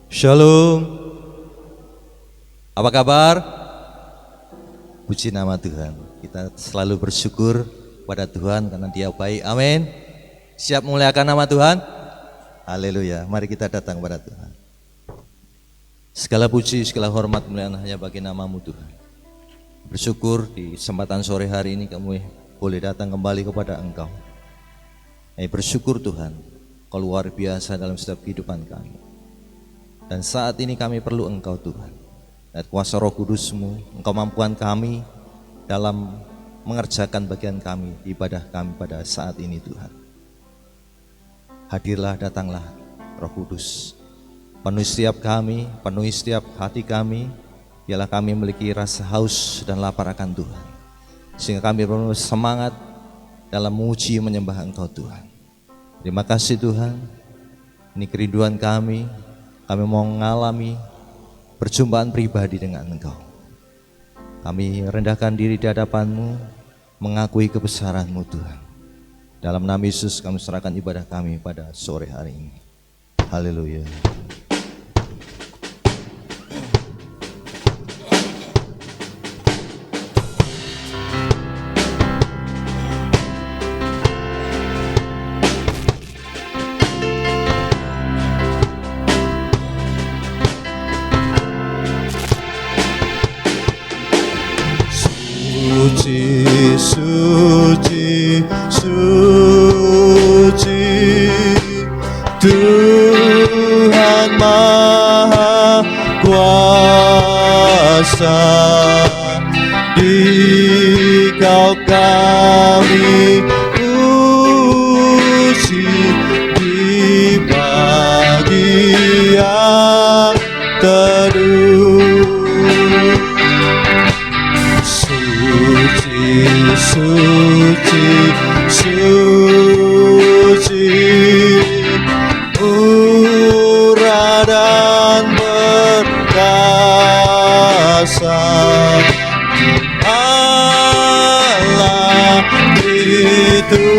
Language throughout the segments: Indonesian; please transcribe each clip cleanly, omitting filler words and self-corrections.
Shalom. Apa kabar? Puji nama Tuhan. Kita selalu bersyukur pada Tuhan karena Dia baik. Amin. Siap memuliakan nama Tuhan? Haleluya. Mari kita datang kepada Tuhan. Segala puji, segala hormat kemuliaan hanya bagi nama-Mu Tuhan. Bersyukur di kesempatan sore hari ini kami boleh datang kembali kepada Engkau. Kami bersyukur Tuhan, Kau luar biasa dalam setiap kehidupan kami. Dan saat ini kami perlu Engkau Tuhan. Dan kuasa Roh Kudus-Mu, Engkau mampuan kami dalam mengerjakan bagian kami di ibadah kami pada saat ini Tuhan. Hadirlah, datanglah Roh Kudus. Penuhi setiap kami, penuhi setiap hati kami. Biarlah kami memiliki rasa haus dan lapar akan Tuhan. Sehingga kami perlu semangat dalam memuji menyembah Engkau Tuhan. Terima kasih Tuhan. Ini kerinduan kami. Kami mau mengalami perjumpaan pribadi dengan Engkau. Kami rendahkan diri di hadapan-Mu, mengakui kebesaran-Mu Tuhan. Dalam nama Yesus kami serahkan ibadah kami pada sore hari ini. Haleluya. Suci, suci, suci, Tuhan Maha Kuasa. Di-Kau kami puji di pagi yang teduh. Suci, suci, murah dan perkasa, Allah Tritunggal,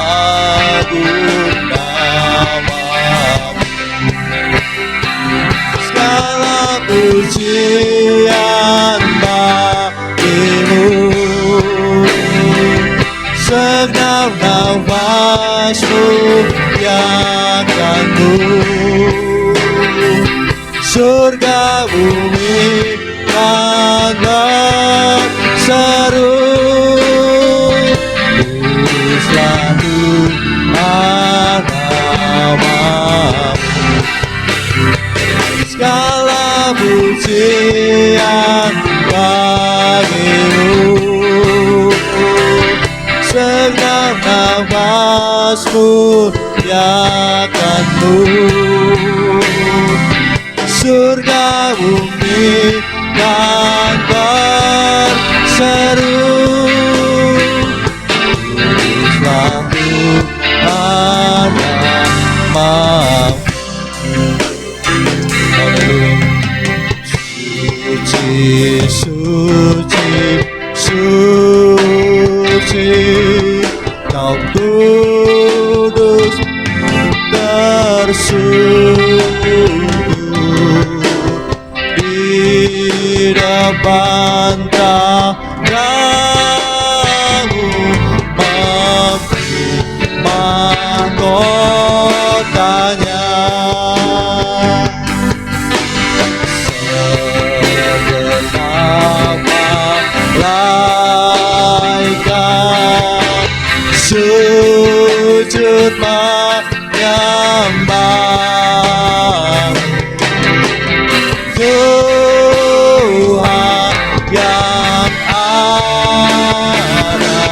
agung nama-Mu. Segala pujian bagimu, segenap nafasmu muliakan-Mu. Surga bumi kan berseru, pujilah Tuhan nama-Mu. Segala pujian bagimu, segenap nafasmu muliakan-Mu. Surga bumi kan berseru, pujilah Tuhan nama-Mu. Suci, suci, suci, Kau kudus tersungguh di depan tahta-Mu, mahkotanya. Malaikat sujud menyembah Tuhan yang ada.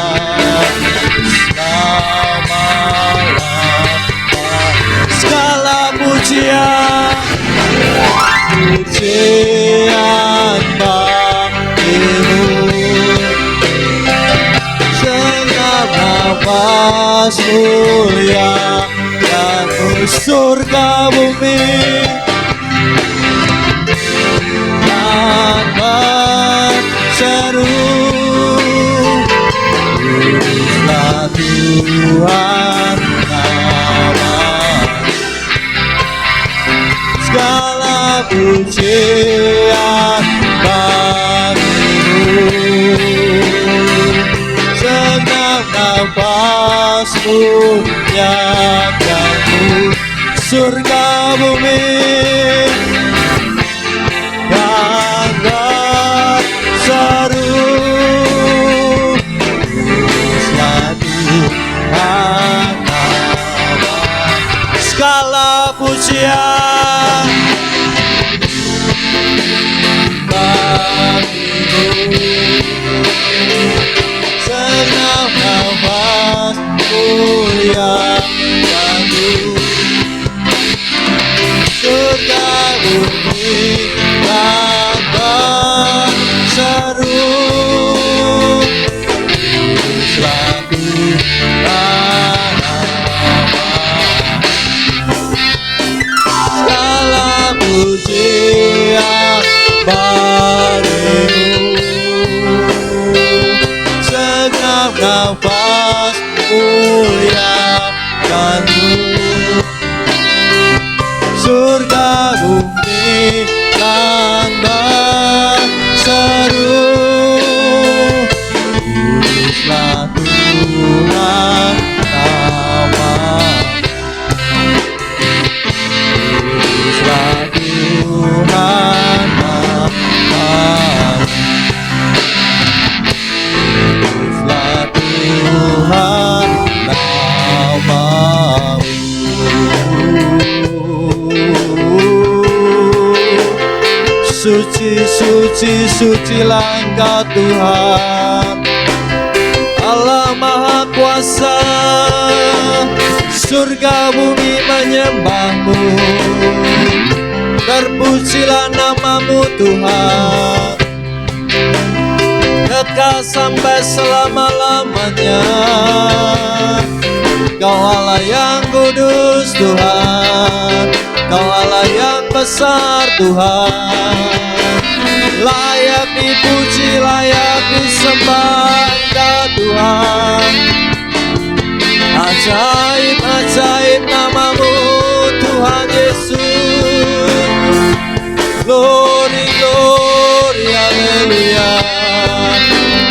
Segala pujian, pujian bagimu, segenap nafas mulia dan surga bumi dan berseru, pujilah Tuhan nama-Mu. muliakanmu. Surga bumi bangga seru, Tuhan segala pujian bagimu. Senang nafas muliakanmu. Surga bumi bangga seru, selaku segala pujian bagimu. Segenap nafas muliakanmu. Surga bumi tanda seru, kuduslah Tuhan namamu. Kuduslah Tuhan namamu. Kuduslah Tuhan namamu. Suci, suci, sucilah Engkau Tuhan, Allah Maha Kuasa. Surga bumi menyembahmu, terpujilah namamu Tuhan, kekal sampai selama-lamanya. Kau Allah yang kudus Tuhan, Kau Allah yang besar Tuhan, layak dipuji, layak disembah Engkau Tuhan. Ajaib, ajaib namamu Tuhan Yesus. Glory, glory, haleluya,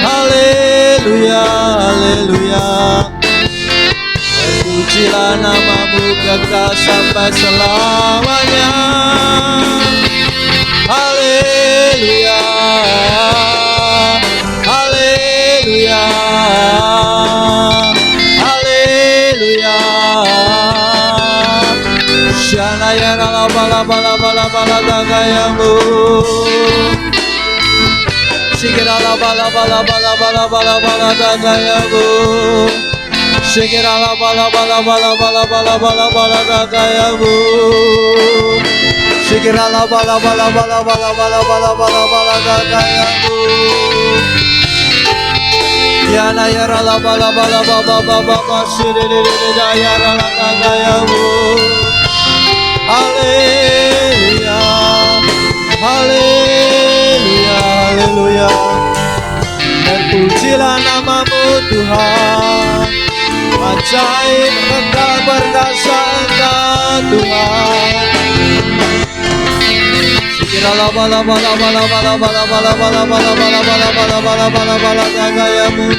haleluya, haleluya. Terpujilah namamu kekal sampai selamanya. Haleluya, haleluya, haleluya. Shana ya la bala bala bala bala dagayamu. Shikira la bala bala bala bala bala bala dagayamu. Shikira la bala bala bala bala bala bala bala dagayamu. Shikira la bala bala bala bala bala bala bala bala dagayamu. Yana yara la bala bala baba baba baba shiriri yara la dagayamu. Haleluya, haleluya, haleluya. Terpujilah namamu Tuhan, ajaib kekal perkasa Engkau Tuhan. Sikira la bala bala bala bala bala bala bala bala bala bala bala bala bala bala dagayamu.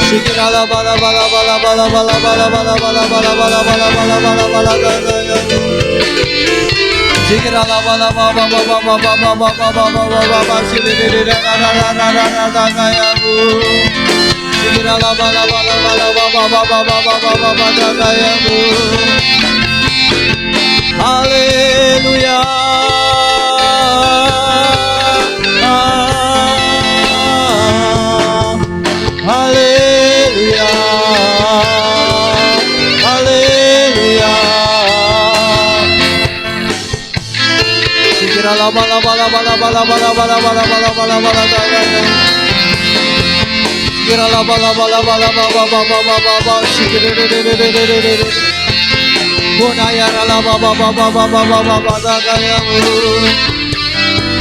Sikira la bala bala bala bala bala bala bala bala bala bala bala bala bala bala dagayamu. Sikira la bala bala bala bala bala bala bala bala shiriri dagayamu. Sikira la bala bala bala bala bala bala bala dagayamu. Haleluya, haleluya, haleluya. Sikira la bala bala bala bala bala bala bala bala bala bala dagayamu. Sikira la bala bala bala bala bala bala bala shikiri. Bunayara la baba baba baba baba baba dagayamu.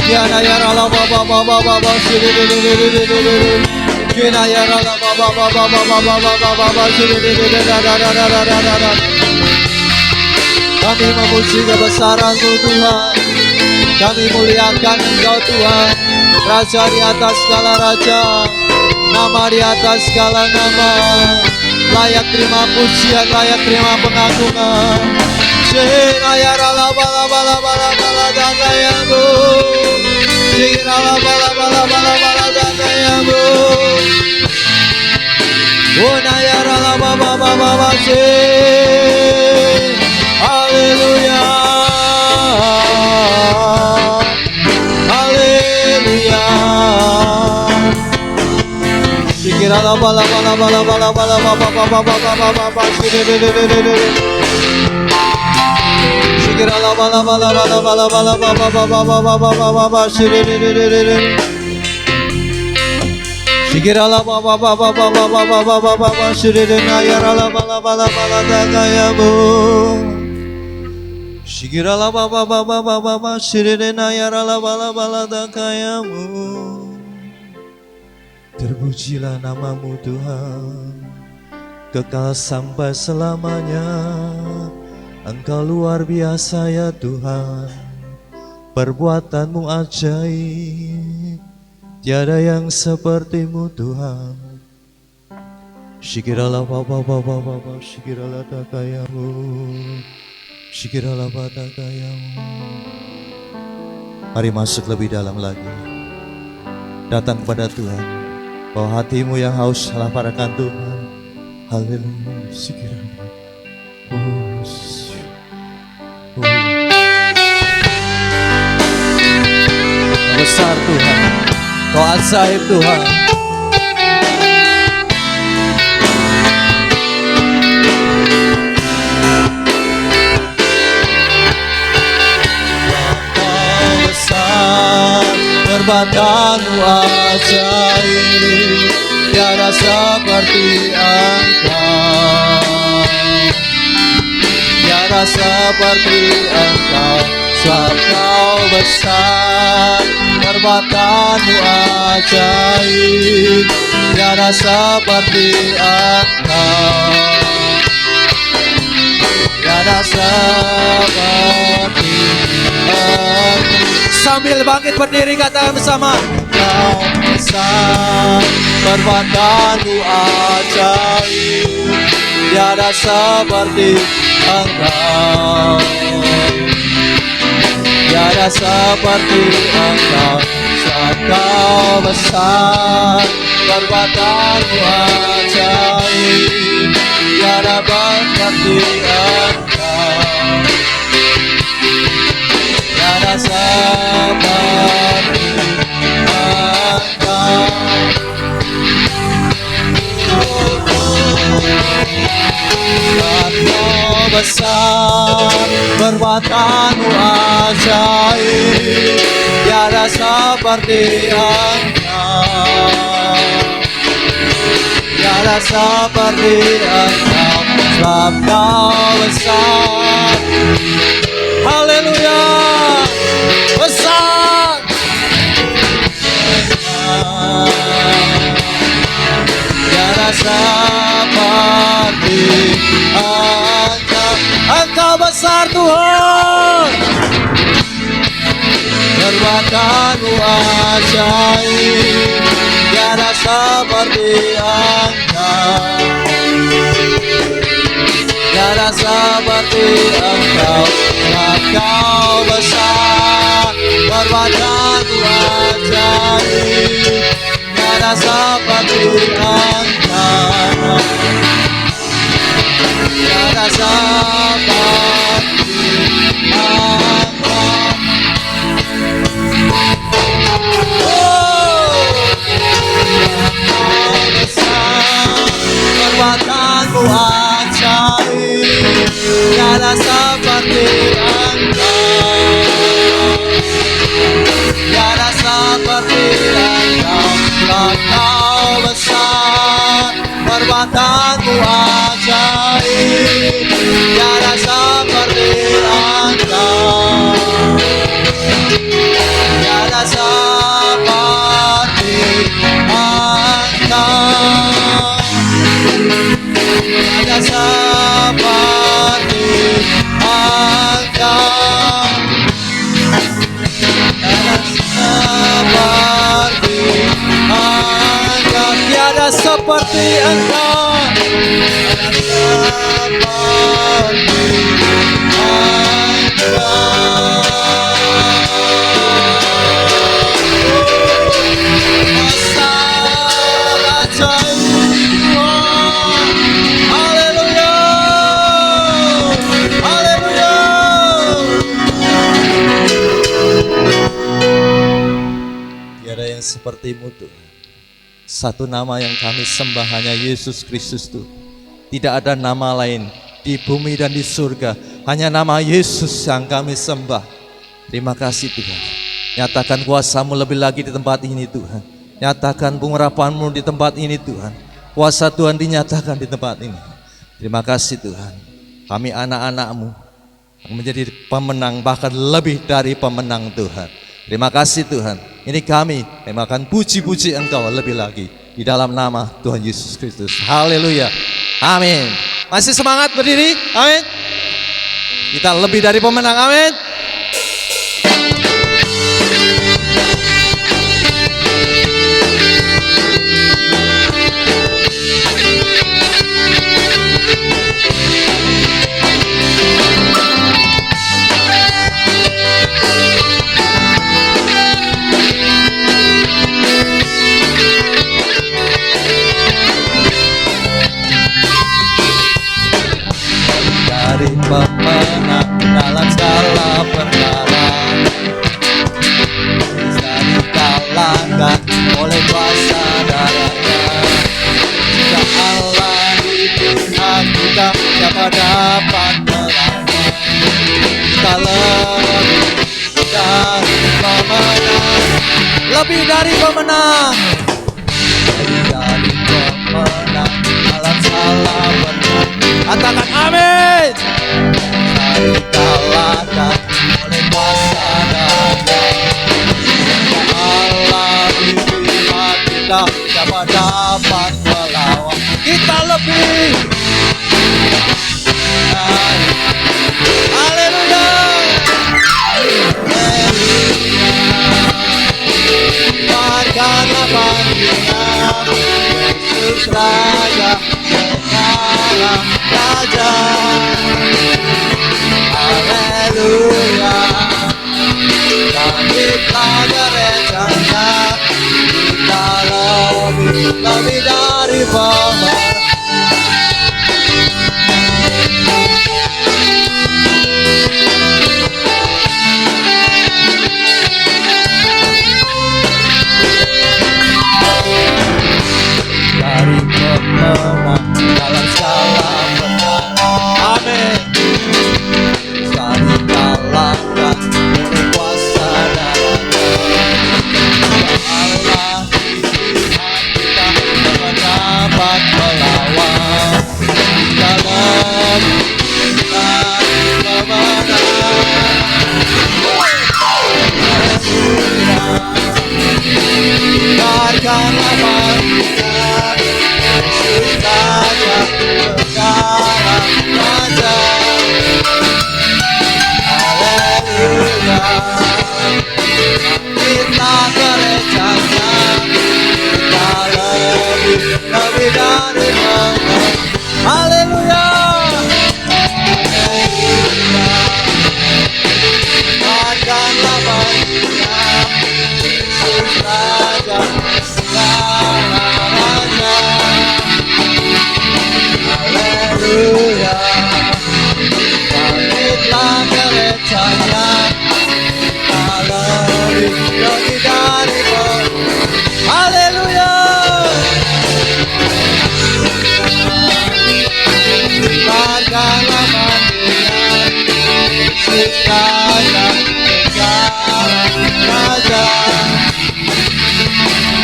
Yanayara la baba baba baba shiriri. Yanayara la baba baba baba baba baba shiriri. Kami memuji kebesaran-Mu Tuhan, kami muliakan Engkau Tuhan, Raja di atas segala raja. Nama di atas segala nama, layak terima pujian, layak terima pengagungan. Shiraya rala bala bala bala bala danayamu, Shirala bala bala bala bala danayamu, Unaya rala baba baba baba shir. Haleluya, haleluya. Shirala bala bala bala bala bala baba baba baba baba shir. Shigirala bala bala bala bala bala baba baba baba baba baba shiriri. Shigirala baba baba baba baba baba baba shiriri nayarala bala bala bala dagayamu. Shigirala baba baba baba baba shiriri nayarala bala bala dagayamu. Terpujilah namamu Tuhan, kekal sampai selamanya. Engkau luar biasa ya Tuhan, perbuatanmu ajaib, tiada yang sepertimu Tuhan. Shikirala baba baba baba, shikirala takayamu, shikirala batakayamu. Mari masuk lebih dalam lagi, datang kepada Tuhan, bahwa hatimu yang haus laparkan Tuhan. Haleluya, shikirala. Besar Tuhan, Kau ajaib Tuhan. Kau besar, perbuatanmu ajaib, tiada seperti Engkau, tiada seperti Engkau. Sebab Kau besar, perbuatanmu ajaib, tiada seperti Engkau, tiada seperti Engkau. Sambil bangkit berdiri katakan bersama. Kau besar, perbuatanmu ajaib, tiada seperti Engkau, tiada seperti Engkau. Sebab Kau besar, perbuatanmu ajaib, tiada seperti Engkau, tiada seperti Engkau. Kau besar, perbuatanmu ajaib, tiada seperti Engkau, tiada seperti Engkau. Sebab Kau besar, haleluya, besar, tiada seperti Engkau. Engkau besar Tuhan, perbuatanmu ajaib, tiada seperti Engkau, tiada seperti Engkau. Sebab Kau besar, perbuatanmu ajaib, tiada seperti Engkau, tiada seperti Engkau. Kau besar, perbuatanmu ajaib, tiada seperti Engkau, tiada seperti Engkau. Kau besar, perbuatanmu ajaib, tiada seperti Engkau, tiada seperti Engkau, tiada seperti Engkau, tiada seperti Engkau. seperti Engkau. Sepertimu Tuhan. Satu nama yang kami sembah hanya Yesus Kristus Tuhan. Tidak ada nama lain di bumi dan di surga, hanya nama Yesus yang kami sembah. Terima kasih Tuhan. Nyatakan kuasa-Mu lebih lagi di tempat ini Tuhan. Nyatakan pengurapan-Mu di tempat ini Tuhan. Kuasa Tuhan dinyatakan di tempat ini. Terima kasih Tuhan. Kami anak-anak-Mu menjadi pemenang, bahkan lebih dari pemenang Tuhan. Terima kasih Tuhan. Ini kami akan puji-puji Engkau lebih lagi di dalam nama Tuhan Yesus Kristus. Haleluya. Amin. Masih semangat berdiri? Amin. Kita lebih dari pemenang. Amin. Pemenang dalam segala perkara, bisa dikalahkan oleh kuasa darahnya. Jika Allah di pihak kita, siapa dapat melawan? Kita lebih dari pemenang, lebih dari pemenang dalam segala perkara. Katakan amin. Dikalahkan oleh kuasa darahnya. Allah di pihak kita, siapa dapat melawan? Kita lebih. Haleluya. Banggalah bandingan Yesus Raja, sekarang Raja. Haleluya. Kami telah gerejaNya, kita lebih dari pemenang. Dari pemenang dalam segala perkara. Amin. Dikalahkan oleh kuasa darahnya. Allah di pihak kita, siapa dapat melawan? Kita lebih dari pemenang. Biarkanlah bandingan Yesus Raja, sekarang Raja. Haleluya. Kita gerejaNya, kita lebih dari pemenang. Haleluya. Biarkanlah bandingan Yesus Raja, sekarang Raja. Haleluya. Bangkitlah gerejaNya, kita lebih dari pemenang. Haleluya. Bangkitlah bandingan Yesus Raja, sekarang Raja.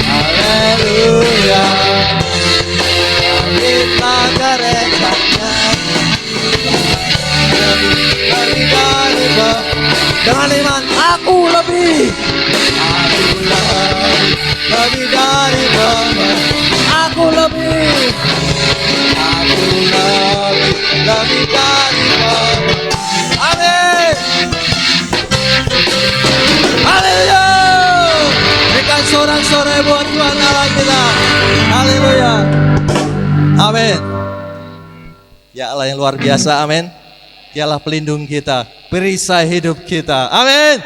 Haleluya. Bangkitlah gerejaNya, lebih dari pemenang. Dengan iman, aku lebih dari pemenang. Aku lebih dari pemenang. Amin. Haleluya. Berikan sorak-sorai buat Tuhan Allah kita. Haleluya. Ya Allah yang luar biasa, amin. Dialah pelindung kita, perisai hidup kita, amin.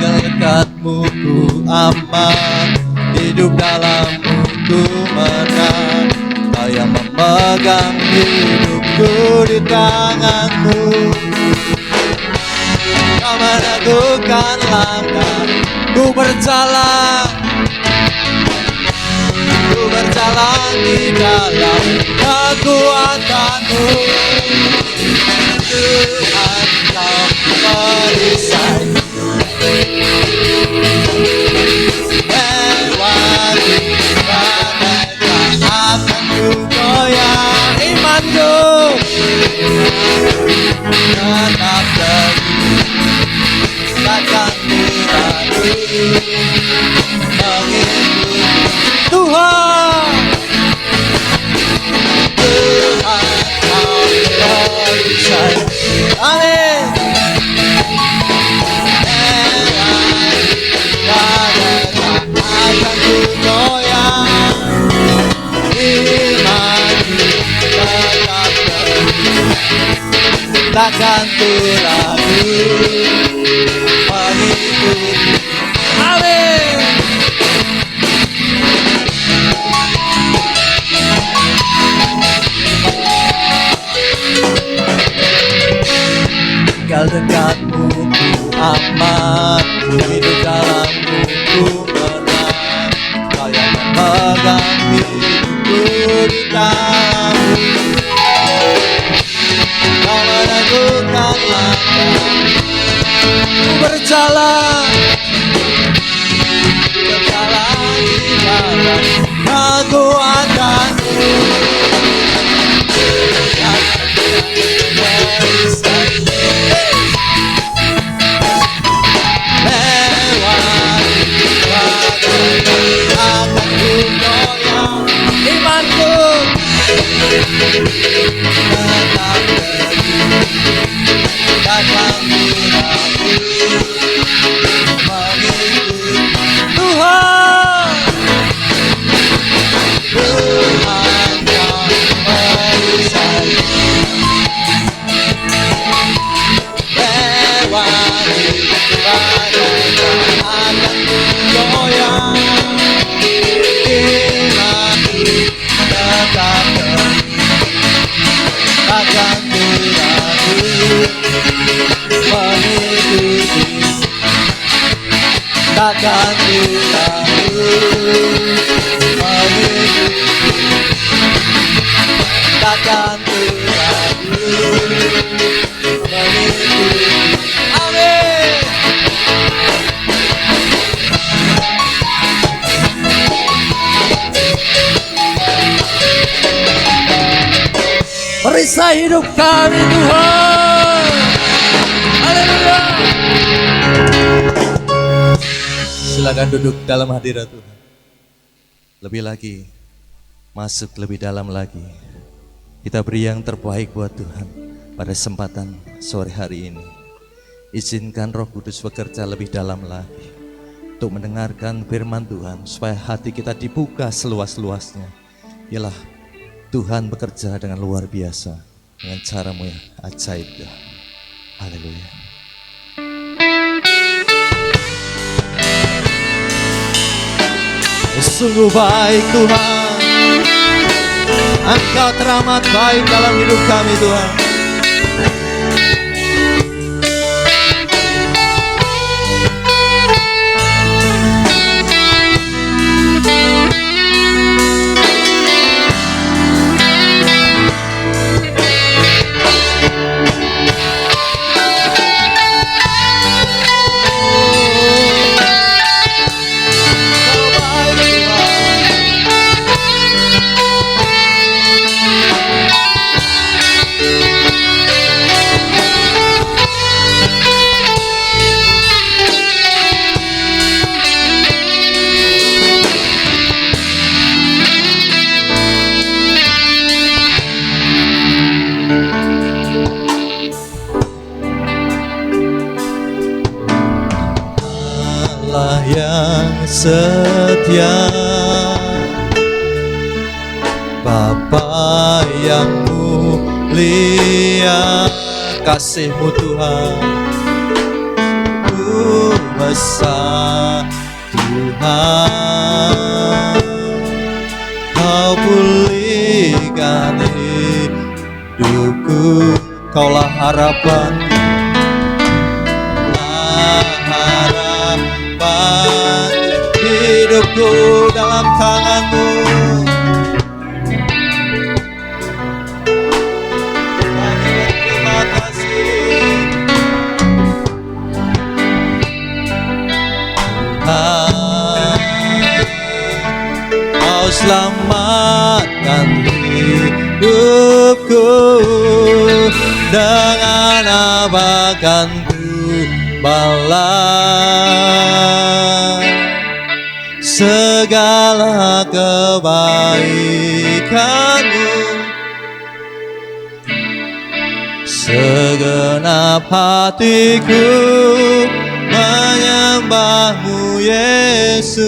Dekatmu ku aman, hidup dalammu ku menang. Kau yang memegang hidupku di tanganmu. Kau meneguhkan langkah, ku berjalan di dalam kekuatanmu. Tuhan kau perisai lewati badai, tak akan ku goyah imanku. Tetap teguh, takkan ku ragu, mengikuti Tuhan. Tuhan kau perisai, amin. Akan ku goyah imanku, tetap teguh, takkan ku ragu, mengikuti, amin. Tinggal dekatmu ku aman, hidup dalammu ku menang. Kau yang memegang hidupku di tanganmu. Kau meneguhkan langkah, ku berjalan di dalam kekuatanmu. Takkan ku ragu, mengikuti, takkan ku ragu, mengikuti, amin. Perisai hidup kami Tuhan, haleluya. Silakan duduk dalam hadirat Tuhan. Lebih lagi, masuk lebih dalam lagi. Kita beri yang terbaik buat Tuhan pada kesempatan sore hari ini. Izinkan Roh Kudus bekerja lebih dalam lagi untuk mendengarkan firman Tuhan, supaya hati kita dibuka seluas-luasnya. Ialah Tuhan bekerja dengan luar biasa, dengan caramu yang ajaib. Haleluya. Sungguh baik Tuhan, Engkau teramat baik dalam hidup kami Tuhan. setia, Bapa yang mulia, kasih-Mu Tuhan, Ku besar Tuhan, Kau pulihkan hidupku, Kaulah harapanku, harapan hidupku dalam tangan-Mu. Terima kasih Kau selamatkan hidupku, dengan apa kan ku balas segala kebaikan-Mu. Segenap hatiku menyembah-Mu Yesus,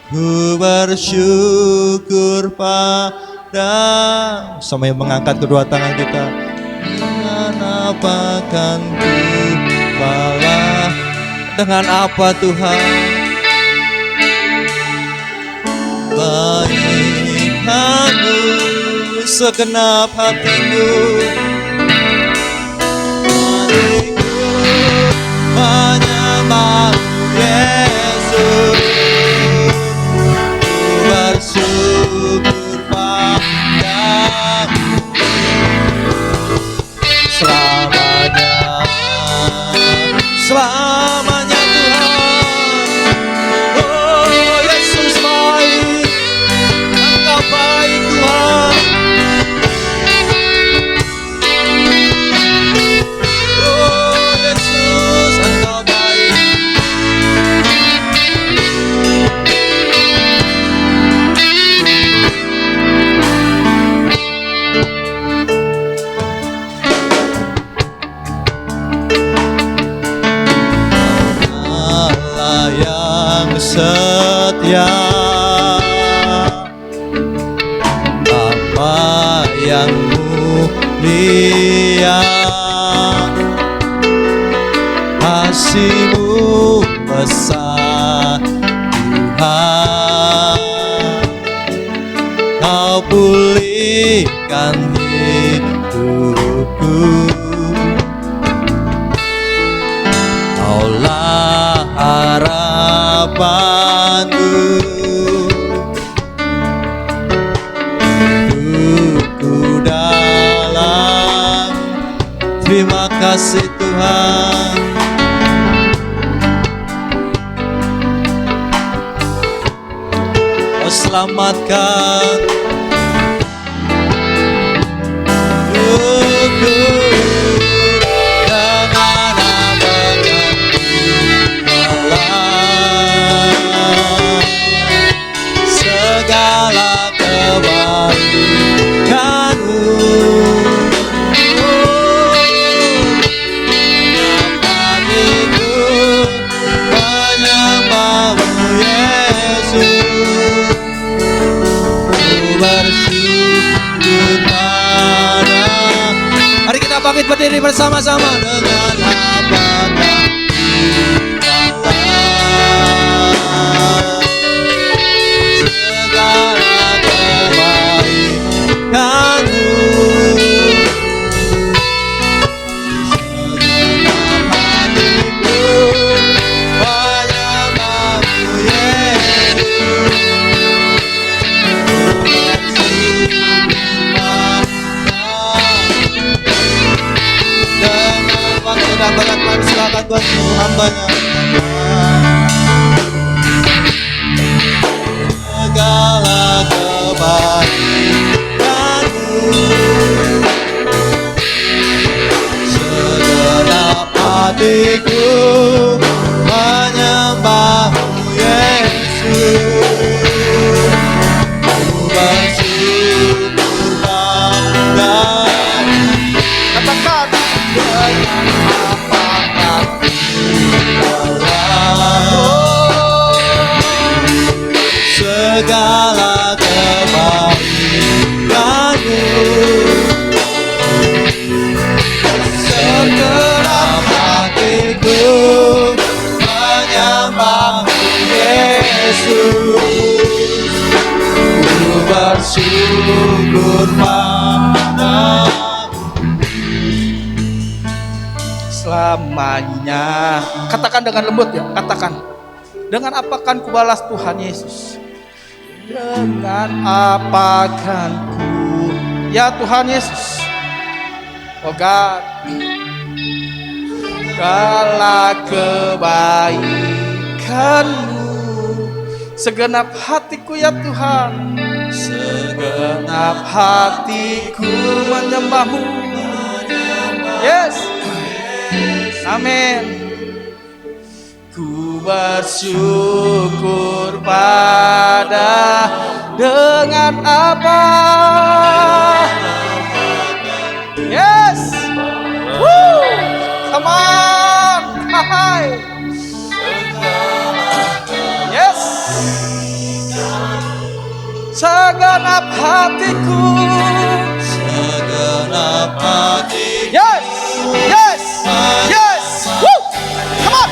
ku bersyukur pada. Sambil mengangkat kedua tangan kita, dengan apa kan ku balas, dengan apa Tuhan baik-Mu, segenap hatiku menyembah-Mu Yesus, ku bersyukur pada-Mu selamanya, selamanya Tuhan. Oh Yesus baik, Engkau baik Tuhan. Oh Yesus, Engkau baik. Allah yang setia, Bapa yang mulia, kasih-Mu besar Tuhan, Kau pulihkan hidupku, Kaulah harapanku, hidupku dalam. Terima kasih Tuhan. Kau selamatkan hidupku, dengan segala kebaikan-Mu. Hatiku menyembah-Mu Yesus, ku bersyukur pada. Mari kita bangkit berdiri bersama-sama, dengan apakah silakan buat hambanya. Segala kebaikan-Mu, segenap hatiku menyembah-Mu Yesus, ku bersyukur pada-Mu. Katakan dengan apa bersyukur padamu selamanya. Katakan dengan lembut ya, katakan. Dengan apa kan ku balas Tuhan Yesus? Dengan apa kan ku, ya Tuhan Yesus. Oh God, segala kebaikan-Mu, segenap hatiku ya Tuhan, segenap hatiku menyembah-Mu. Yes, amin. Ku bersyukur pada dengan apa? Yes, woo, come on, hai. Yes, segenap hatiku, segenap hatiku. Yes, yes, yes, woo, come on.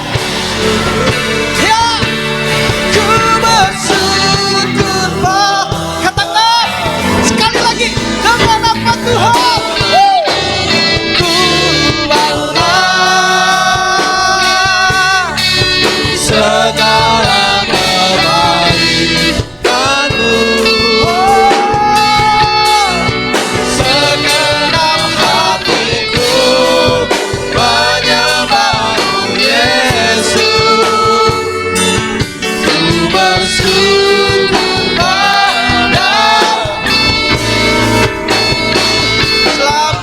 Ya, ku bersyukur Pak. Katakan sekali lagi, dengan apa Tuhan? Ku bangga segala kebaikan-Mu. Segenap hatiku menyembah-Mu Yesus. Ku bersyukur padamu selamanya.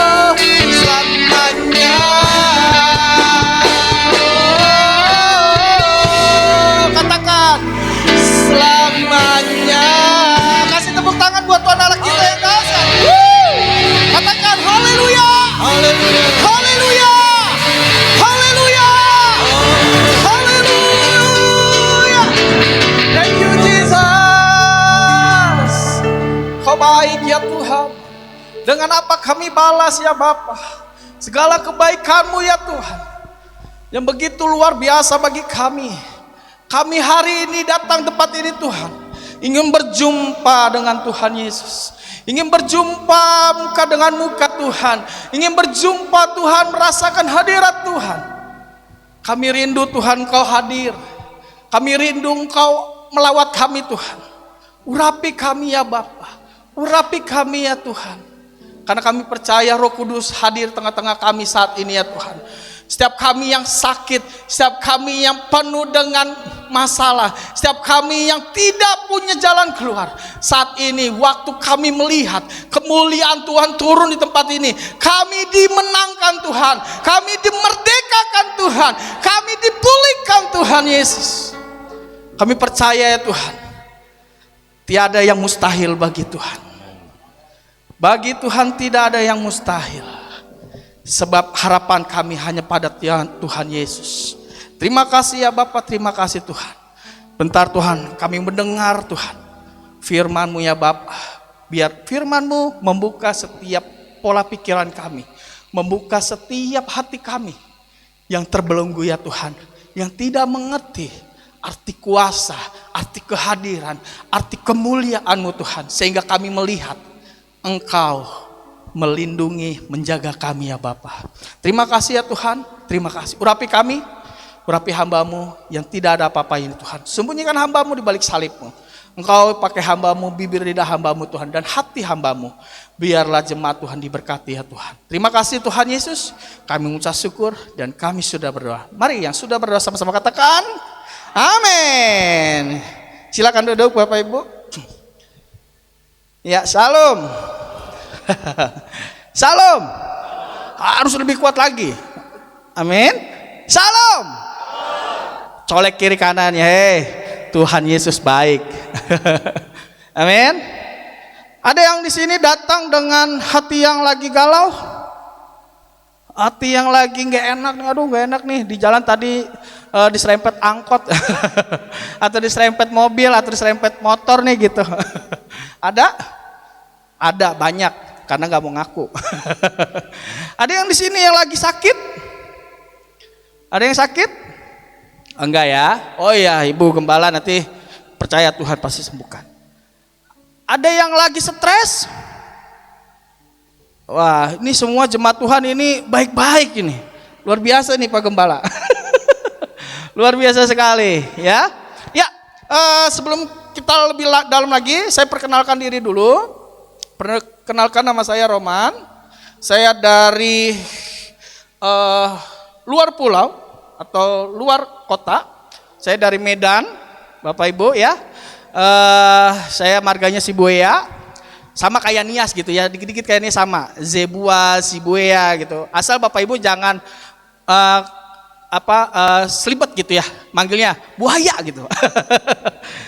Oh, selamanya. Oh, katakan selamanya. Kasih tepuk tangan buat Tuhan Allah kita yang dahsyat. Katakan haleluya. Haleluya. Haleluya. Haleluya. Haleluya. Thank you Jesus. Kau baik ya Tuhan. Dengan apa kami balas ya Bapa? Segala kebaikan-Mu ya Tuhan, yang begitu luar biasa bagi kami. Kami hari ini datang tempat ini Tuhan, ingin berjumpa dengan Tuhan Yesus, ingin berjumpa muka dengan muka Tuhan, ingin berjumpa Tuhan, merasakan hadirat Tuhan. Kami rindu Tuhan Kau hadir, kami rindu Engkau melawat kami Tuhan. Urapi kami ya Bapa, urapi kami ya Tuhan. Karena kami percaya Roh Kudus hadir tengah-tengah kami saat ini ya Tuhan. Setiap kami yang sakit, setiap kami yang penuh dengan masalah, setiap kami yang tidak punya jalan keluar, saat ini waktu kami melihat kemuliaan Tuhan turun di tempat ini, kami dimenangkan Tuhan, kami dimerdekakan Tuhan, kami dipulihkan Tuhan Yesus. Kami percaya ya Tuhan, tiada yang mustahil bagi Tuhan. Bagi Tuhan tidak ada yang mustahil. Sebab harapan kami hanya pada Tuhan Yesus. Terima kasih ya Bapak, terima kasih Tuhan. Bentar Tuhan, kami mendengar Tuhan firman-Mu ya Bapak. Biar firman-Mu membuka setiap pola pikiran kami, membuka setiap hati kami yang terbelenggu ya Tuhan, yang tidak mengerti arti kuasa, arti kehadiran, arti kemuliaan-Mu Tuhan. Sehingga kami melihat Engkau melindungi, menjaga kami ya Bapa. Terima kasih ya Tuhan, terima kasih. Urapi kami, urapi hamba-Mu yang tidak ada apa-apa ini Tuhan. Sembunyikan hamba-Mu di balik salib-Mu. Engkau pakai hamba-Mu, bibir lidah hamba-Mu Tuhan, dan hati hamba-Mu. Biarlah jemaat Tuhan diberkati ya Tuhan. Terima kasih Tuhan Yesus, kami mengucap syukur dan kami sudah berdoa. Mari yang sudah berdoa sama-sama katakan, amin. Silakan duduk Bapak Ibu. Ya, salam. Salam. Harus lebih kuat lagi. Amin. Salam. Colek kiri kanan ya. Hei, Tuhan Yesus baik. Amin. Ada yang di sini datang dengan hati yang lagi galau, hati yang lagi nggak enak. Aduh, nggak enak nih di jalan tadi diserempet angkot, atau diserempet mobil, atau diserempet motor nih gitu. Ada banyak karena nggak mau ngaku. Ada yang di sini yang lagi sakit? Ada yang sakit? Enggak ya? Oh iya, Ibu Gembala nanti percaya Tuhan pasti sembuhkan. Ada yang lagi stres? Wah, ini semua jemaat Tuhan ini baik-baik ini. Luar biasa nih Pak Gembala. Luar biasa sekali ya. Ya, sebelum kita lebih dalam lagi, saya perkenalkan diri dulu. Perkenalkan, nama saya Roman. Saya dari luar pulau atau luar kota. Saya dari Medan, Bapak Ibu ya. Saya marganya Sibuaya, sama kayak Nias gitu ya, dikit-dikit kayaknya sama, Zebua, Sibuaya gitu. Asal Bapak Ibu jangan selibet gitu ya, manggilnya buaya gitu.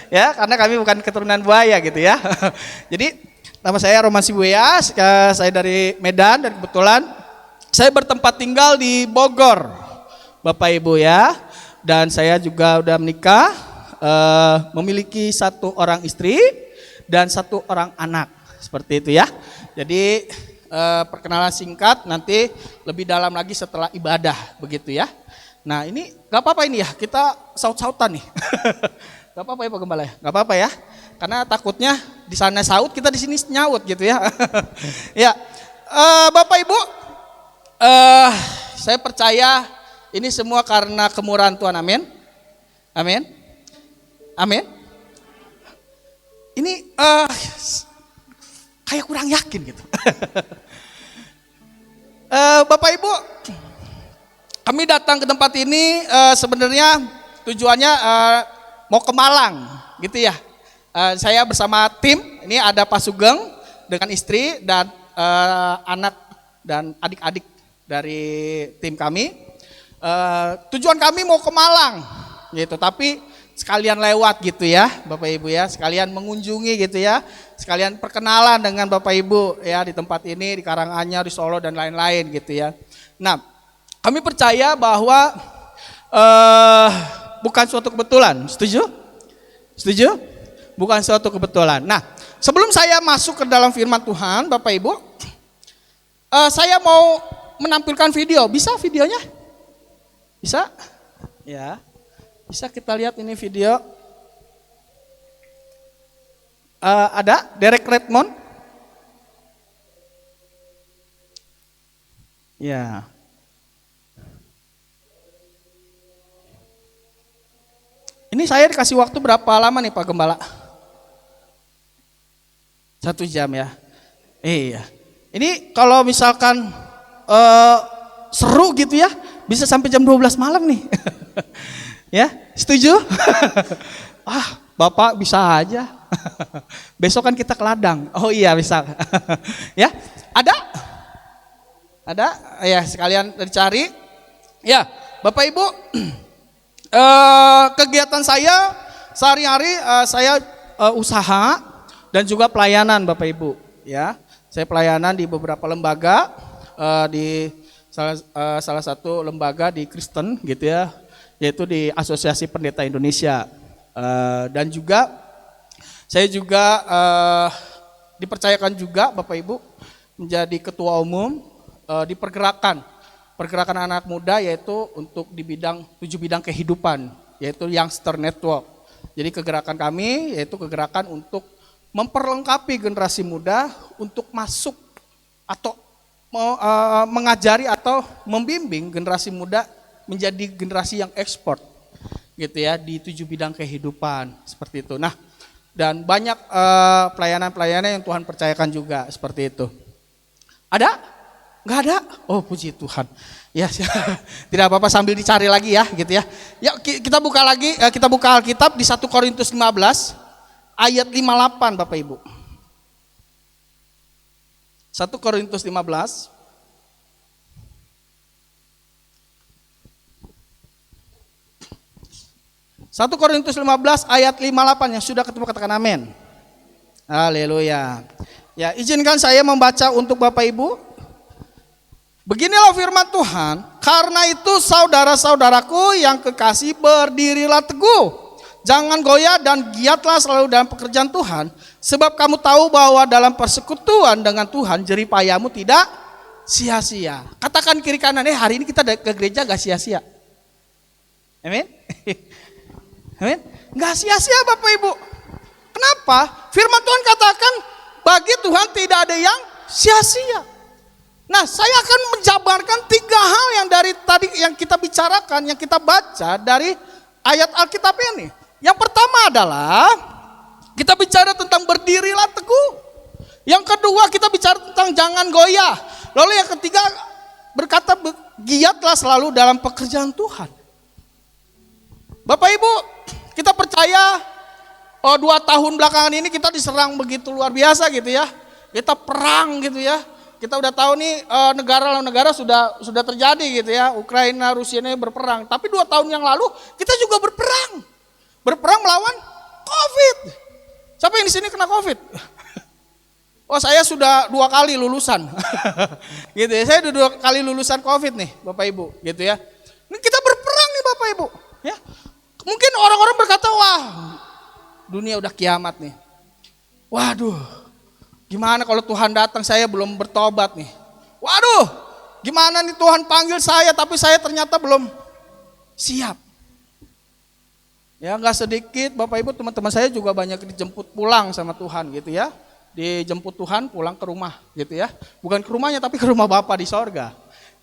Ya, karena kami bukan keturunan buaya gitu ya. Jadi nama saya Roman Sibuaya, saya dari Medan dan kebetulan saya bertempat tinggal di Bogor, Bapak Ibu ya. Dan saya juga udah menikah, memiliki 1 orang istri dan 1 orang anak, seperti itu ya. Jadi perkenalan singkat, nanti lebih dalam lagi setelah ibadah, begitu ya. Nah ini gak apa-apa ini ya, kita saut-sautan nih. Gak apa-apa ya Pak Gembala ya, gak apa-apa ya. Karena takutnya di sana saut, kita di sini nyaut gitu ya. Ya, Bapak Ibu, saya percaya ini semua karena kemurahan Tuhan, amin. Amin. Amin. Ini kayak kurang yakin gitu. Bapak Ibu, kami datang ke tempat ini sebenarnya tujuannya mau ke Malang gitu ya. Saya bersama tim, ini ada Pak Sugeng dengan istri dan anak dan adik-adik dari tim kami. Tujuan kami mau ke Malang gitu, tapi sekalian lewat gitu ya Bapak Ibu ya, sekalian mengunjungi gitu ya, sekalian perkenalan dengan Bapak Ibu ya di tempat ini, di Karanganyar, di Solo dan lain-lain gitu ya. Nah, kami percaya bahwa bukan suatu kebetulan, setuju? Setuju? Bukan suatu kebetulan. Nah, sebelum saya masuk ke dalam firman Tuhan, Bapak Ibu, saya mau menampilkan video. Bisa videonya? Bisa? Ya. Bisa kita lihat ini video. Ada Derek Redmond. Ya. Ini saya dikasih waktu berapa lama nih Pak Gembala? 1 jam ya. Iya. Ini kalau misalkan seru gitu ya, bisa sampai jam 12 malam nih. Ya, setuju? Bapak bisa aja. Besok kan kita ke ladang. Oh iya bisa. Ya, ada? Ada? Ya, sekalian dicari. Ya, Bapak Ibu, kegiatan saya sehari-hari saya usaha dan juga pelayanan Bapak Ibu. Ya, saya pelayanan di beberapa lembaga, di salah satu lembaga di Kristen gitu ya, yaitu di Asosiasi Pendeta Indonesia, dan juga saya juga dipercayakan juga Bapak Ibu menjadi ketua umum di pergerakan anak muda, yaitu untuk di bidang 7 bidang kehidupan, yaitu Youngster Network. Jadi kegerakan kami yaitu kegerakan untuk memperlengkapi generasi muda untuk masuk atau mengajari atau membimbing generasi muda menjadi generasi yang ekspor gitu ya, di 7 bidang kehidupan seperti itu. Nah, dan banyak pelayanan-pelayanan yang Tuhan percayakan juga seperti itu. Ada? Nggak ada? Oh puji Tuhan. Ya, tidak apa-apa, sambil dicari lagi ya gitu ya. Ya, kita buka lagi, kita buka Alkitab di 1 Korintus 15 ayat 58 Bapak Ibu. 1 Korintus 15 1 Korintus 15 ayat 58, yang sudah ketemu katakan amin. Haleluya. Ya, izinkan saya membaca untuk Bapak Ibu. Beginilah firman Tuhan, karena itu saudara-saudaraku yang kekasih, berdirilah teguh. Jangan goyah dan giatlah selalu dalam pekerjaan Tuhan, sebab kamu tahu bahwa dalam persekutuan dengan Tuhan jerih payahmu tidak sia-sia. Katakan kiri kanan, hari ini kita ke gereja gak sia-sia. Amin. Amin. Nggak sia-sia Bapak Ibu. Kenapa? Firman Tuhan katakan bagi Tuhan tidak ada yang sia-sia. Nah, saya akan menjabarkan 3 hal yang dari tadi yang kita bicarakan, yang kita baca dari ayat Alkitab ini. Yang pertama adalah kita bicara tentang berdirilah teguh. Yang kedua kita bicara tentang jangan goyah. Lalu yang ketiga berkata giatlah selalu dalam pekerjaan Tuhan. Bapak Ibu, kita percaya 2 tahun belakangan ini kita diserang begitu luar biasa gitu ya. Kita perang gitu ya. Kita udah tahu nih negara lawan negara sudah terjadi gitu ya. Ukraina, Rusia ini berperang. Tapi 2 tahun yang lalu kita juga berperang. Berperang melawan COVID. Siapa yang di sini kena COVID? Oh, saya sudah 2 kali lulusan. Gitu ya. Saya udah 2 kali lulusan COVID nih, Bapak Ibu, gitu ya. Ini kita berperang nih Bapak Ibu, ya. Mungkin orang-orang berkata, "Wah, dunia udah kiamat nih." Waduh. Gimana kalau Tuhan datang saya belum bertobat nih? Waduh, gimana nih Tuhan panggil saya tapi saya ternyata belum siap. Ya nggak sedikit Bapak Ibu teman-teman saya juga banyak dijemput pulang sama Tuhan gitu ya. Dijemput Tuhan pulang ke rumah gitu ya. Bukan ke rumahnya tapi ke rumah Bapa di sorga.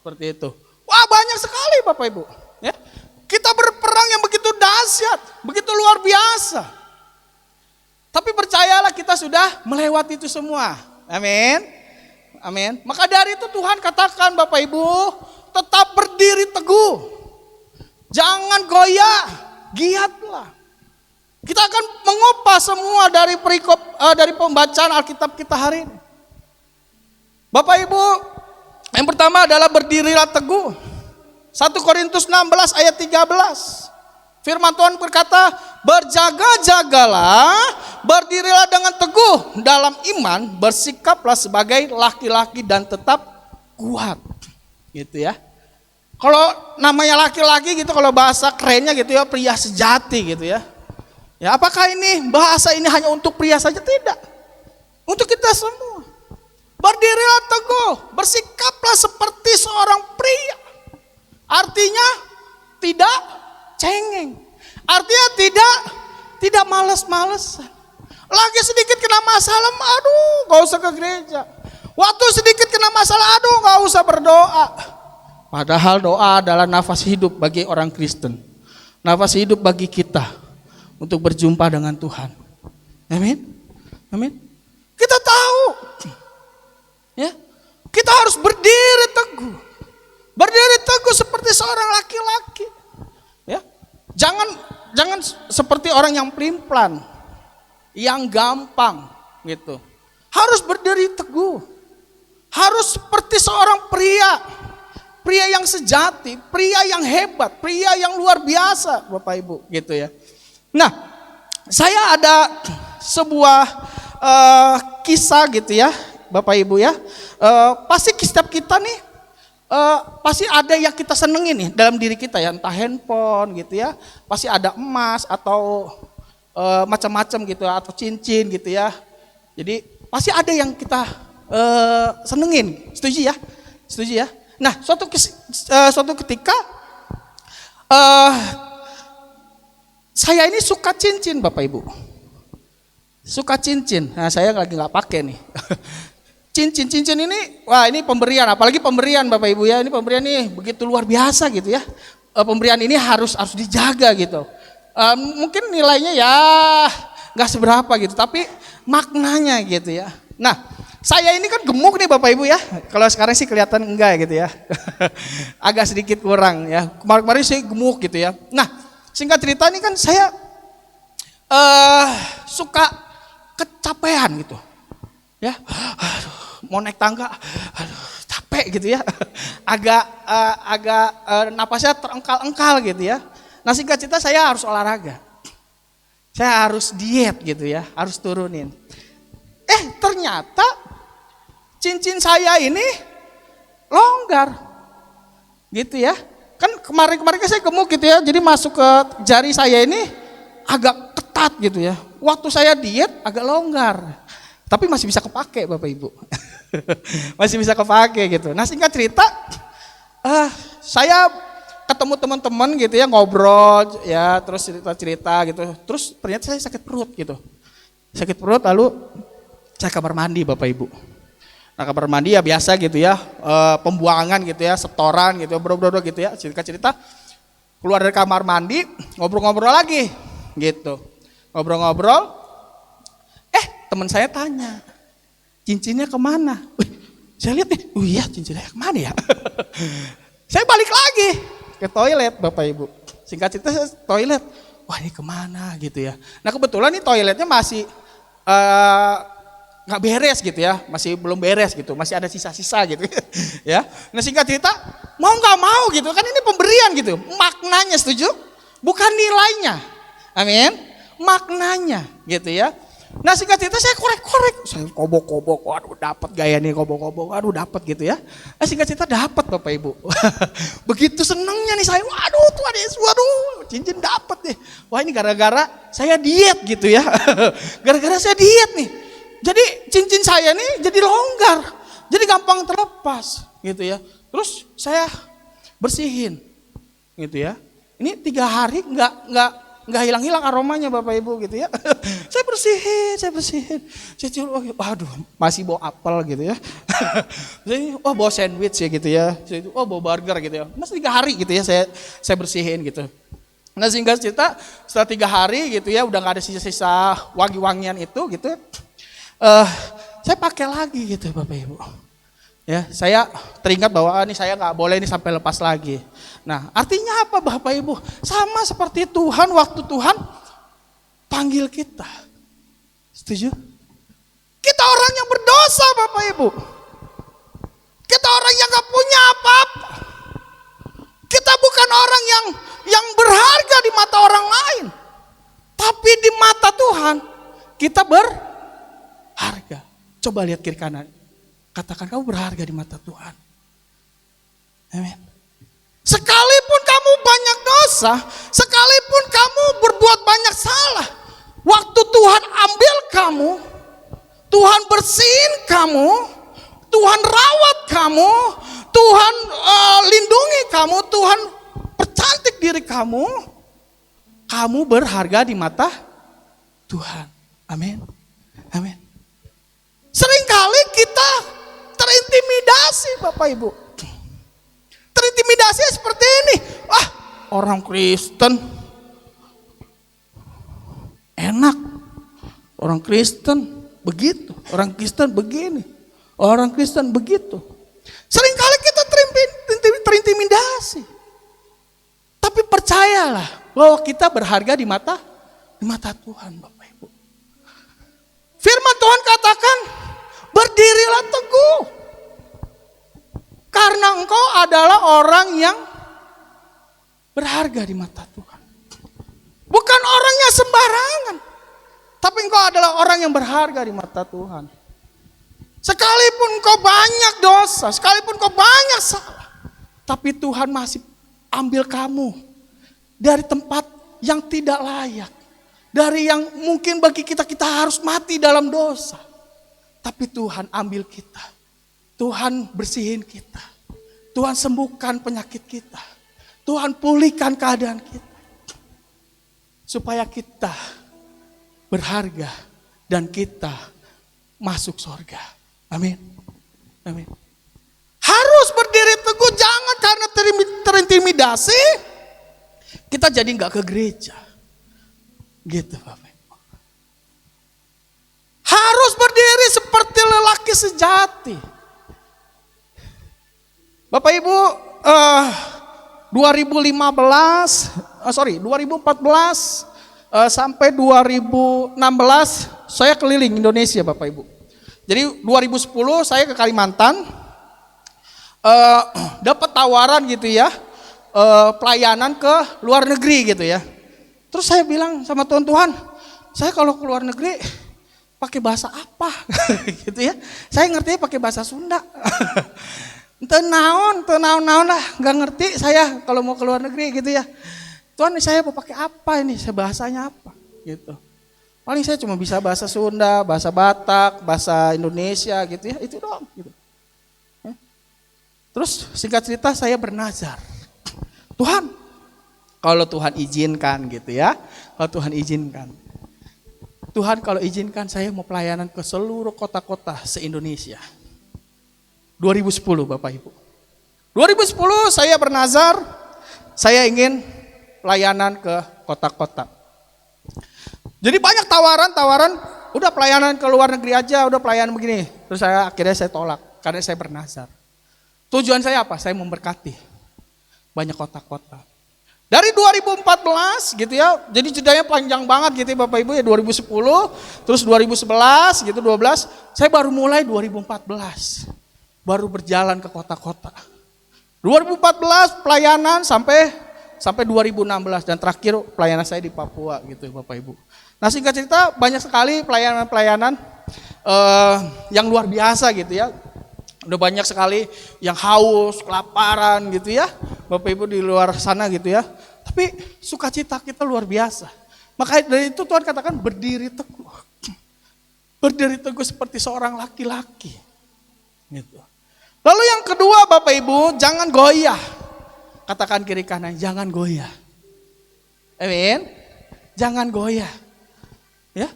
Seperti itu. Wah banyak sekali Bapak Ibu. Ya. Kita berperang yang begitu dahsyat, begitu luar biasa. Tapi percayalah kita sudah melewati itu semua. Amin. Amin. Maka dari itu Tuhan katakan Bapak Ibu, tetap berdiri teguh. Jangan goyah, giatlah. Kita akan mengupas semua dari perikop dari pembacaan Alkitab kita hari ini. Bapak Ibu, yang pertama adalah berdirilah teguh. 1 Korintus 16 ayat 13. Firman Tuhan berkata, berjaga-jagalah, berdirilah dengan teguh dalam iman, bersikaplah sebagai laki-laki dan tetap kuat. Gitu ya. Kalau namanya laki-laki gitu, kalau bahasa kerennya gitu ya, pria sejati gitu ya. Ya, apakah ini bahasa ini hanya untuk pria saja? Tidak. Untuk kita semua. Berdirilah teguh, bersikaplah seperti seorang pria. Artinya tidak cengeng. Artinya tidak malas-malesan. Lagi sedikit kena masalah, aduh gak usah ke gereja. Waktu sedikit kena masalah, aduh gak usah berdoa. Padahal doa adalah nafas hidup bagi orang Kristen. Nafas hidup bagi kita untuk berjumpa dengan Tuhan. Amin. Amin. Kita tahu. Ya. Kita harus berdiri teguh. Berdiri teguh seperti seorang laki-laki. Ya. Jangan seperti orang yang pelin-pelan, yang gampang gitu. Harus berdiri teguh. Harus seperti seorang pria. Pria yang sejati, pria yang hebat, pria yang luar biasa, Bapak Ibu, gitu ya. Nah, saya ada sebuah kisah gitu ya, Bapak Ibu ya. Pasti setiap kita nih pasti ada yang kita senengin nih dalam diri kita ya, entah handphone gitu ya, pasti ada emas atau macam-macam gitu atau cincin gitu ya. Jadi pasti ada yang kita senengin, setuju ya? Setuju ya? Nah, suatu ketika saya ini suka cincin Bapak Ibu, suka cincin. Nah, saya lagi nggak pakai nih. Cincin ini, wah ini pemberian, apalagi pemberian Bapak Ibu ya, ini pemberian nih begitu luar biasa gitu ya. Pemberian ini harus dijaga gitu. Mungkin nilainya ya nggak seberapa gitu, tapi maknanya gitu ya. Nah, saya ini kan gemuk nih Bapak Ibu ya. Kalau sekarang sih kelihatan enggak gitu ya. Agak sedikit kurang ya. Kemarin sih gemuk gitu ya. Nah, singkat cerita ini kan saya suka kecapean gitu. Ya. Aduh, mau naik tangga, aduh, capek gitu ya. Agak napasnya terengkal-engkal gitu ya. Nah, singkat cerita saya harus olahraga. Saya harus diet gitu ya, harus turunin. Ternyata cincin saya ini longgar gitu ya. Kan kemarin kan saya gemuk gitu ya, jadi masuk ke jari saya ini agak ketat gitu ya. Waktu saya diet agak longgar, tapi masih bisa kepake Bapak Ibu. Masih bisa kepake gitu. Nah, singkat cerita saya ketemu teman-teman gitu ya, ngobrol ya, terus cerita-cerita gitu. Terus ternyata saya sakit perut gitu. Sakit perut, lalu saya kamar mandi Bapak Ibu. Nah kamar mandi ya biasa gitu ya, pembuangan gitu ya, setoran gitu, bro-bro gitu ya, cerita-cerita. Keluar dari kamar mandi, ngobrol-ngobrol lagi gitu. Ngobrol-ngobrol, teman saya tanya, cincinnya kemana? Saya lihat nih, iya cincinnya kemana ya? Saya balik lagi ke toilet Bapak Ibu. Singkat cerita saya toilet, wah ini kemana gitu ya. Nah kebetulan nih toiletnya masih nggak beres gitu ya, masih belum beres gitu, masih ada sisa-sisa gitu ya. Nah singkat cerita, mau nggak mau gitu kan ini pemberian gitu, maknanya setuju? Bukan nilainya, amin. Maknanya gitu ya. Nah singkat cerita saya korek-korek, saya kobok-kobok, waduh dapat gaya nih kobok-kobok, waduh dapat gitu ya. Nah singkat cerita dapat Bapak Ibu. Begitu senangnya nih saya, waduh Tuhan Yesus, waduh cincin dapat nih. Wah ini gara-gara saya diet gitu ya. Gara-gara saya diet nih. Jadi cincin saya nih jadi longgar, jadi gampang terlepas gitu ya. Terus saya bersihin gitu ya. Ini 3 hari nggak hilang-hilang aromanya Bapak Ibu gitu ya. Saya bersihin. Saya cium, waduh masih bau apel gitu ya. Oh bau sandwich ya gitu ya. Oh bau burger gitu ya. Masih 3 hari gitu ya saya bersihin gitu. Nah singkat cerita setelah 3 hari gitu ya udah nggak ada sisa-sisa wangi-wangian itu gitu. Saya pakai lagi gitu Bapak Ibu. Ya, saya teringat bahwa ini saya nggak boleh ini sampai lepas lagi. Nah, artinya apa Bapak Ibu? Sama seperti Tuhan waktu Tuhan panggil kita. Setuju? Kita orang yang berdosa Bapak Ibu. Kita orang yang nggak punya apa-apa. Kita bukan orang yang berharga di mata orang lain. Tapi di mata Tuhan kita berharga. Coba lihat kiri kanan. Katakan kamu berharga di mata Tuhan. Amin. Sekalipun kamu banyak dosa, sekalipun kamu berbuat banyak salah, waktu Tuhan ambil kamu, Tuhan bersihin kamu, Tuhan rawat kamu, Tuhan lindungi kamu, Tuhan percantik diri kamu, kamu berharga di mata Tuhan. Amin. Amin. Seringkali kita terintimidasi Bapak Ibu. Terintimidasi seperti ini. Orang Kristen enak. Orang Kristen begitu. Orang Kristen begini. Orang Kristen begitu. Seringkali kita terintimidasi. Tapi percayalah bahwa kita berharga di mata Tuhan Bapak Ibu. Firman Tuhan katakan, berdirilah teguh. Karena engkau adalah orang yang berharga di mata Tuhan. Bukan orang yang sembarangan. Tapi engkau adalah orang yang berharga di mata Tuhan. Sekalipun engkau banyak dosa, sekalipun engkau banyak salah. Tapi Tuhan masih ambil kamu dari tempat yang tidak layak. Dari yang mungkin bagi kita harus mati dalam dosa. Tapi Tuhan ambil kita. Tuhan bersihin kita. Tuhan sembuhkan penyakit kita. Tuhan pulihkan keadaan kita. Supaya kita berharga dan kita masuk surga. Amin. Amin. Harus berdiri teguh, jangan karena terintimidasi kita jadi nggak ke gereja. Gitu Bapak. Harus berdiri seperti lelaki sejati. Bapak Ibu, 2014 sampai 2016 saya keliling Indonesia Bapak Ibu. Jadi 2010 saya ke Kalimantan, dapat tawaran gitu ya, pelayanan ke luar negeri gitu ya. Terus saya bilang sama Tuhan, saya kalau ke luar negeri pakai bahasa apa gitu ya. Saya ngerti pakai bahasa Sunda. Tenaon lah, nggak ngerti saya kalau mau ke luar negeri gitu ya. Tuhan saya mau pakai apa ini, saya bahasanya apa gitu. Paling saya cuma bisa bahasa Sunda, bahasa Batak, bahasa Indonesia gitu ya, itu doang gitu. Terus singkat cerita saya bernazar. Tuhan, kalau Tuhan izinkan gitu ya. Kalau Tuhan izinkan. Tuhan kalau izinkan saya mau pelayanan ke seluruh kota-kota se-Indonesia. 2010 Bapak Ibu. 2010 saya bernazar, saya ingin pelayanan ke kota-kota. Jadi banyak tawaran, udah pelayanan ke luar negeri aja, udah pelayanan begini. Terus akhirnya saya tolak, karena saya bernazar. Tujuan saya apa? Saya memberkati banyak kota-kota. Dari 2014 gitu ya, jadi jedanya panjang banget gitu ya Bapak Ibu ya, 2010, terus 2011 gitu, 12, saya baru mulai 2014. Baru berjalan ke kota-kota. 2014 pelayanan sampai 2016 dan terakhir pelayanan saya di Papua gitu Bapak Ibu. Nah singkat cerita banyak sekali pelayanan-pelayanan yang luar biasa gitu ya. Udah banyak sekali yang haus, kelaparan gitu ya. Bapak Ibu di luar sana gitu ya. Tapi sukacita kita luar biasa. Makanya dari itu Tuhan katakan berdiri teguh. Berdiri teguh seperti seorang laki-laki. Gitu. Lalu yang kedua Bapak Ibu, jangan goyah. Katakan kiri kanan, jangan goyah. Amin. Jangan goyah. Ya.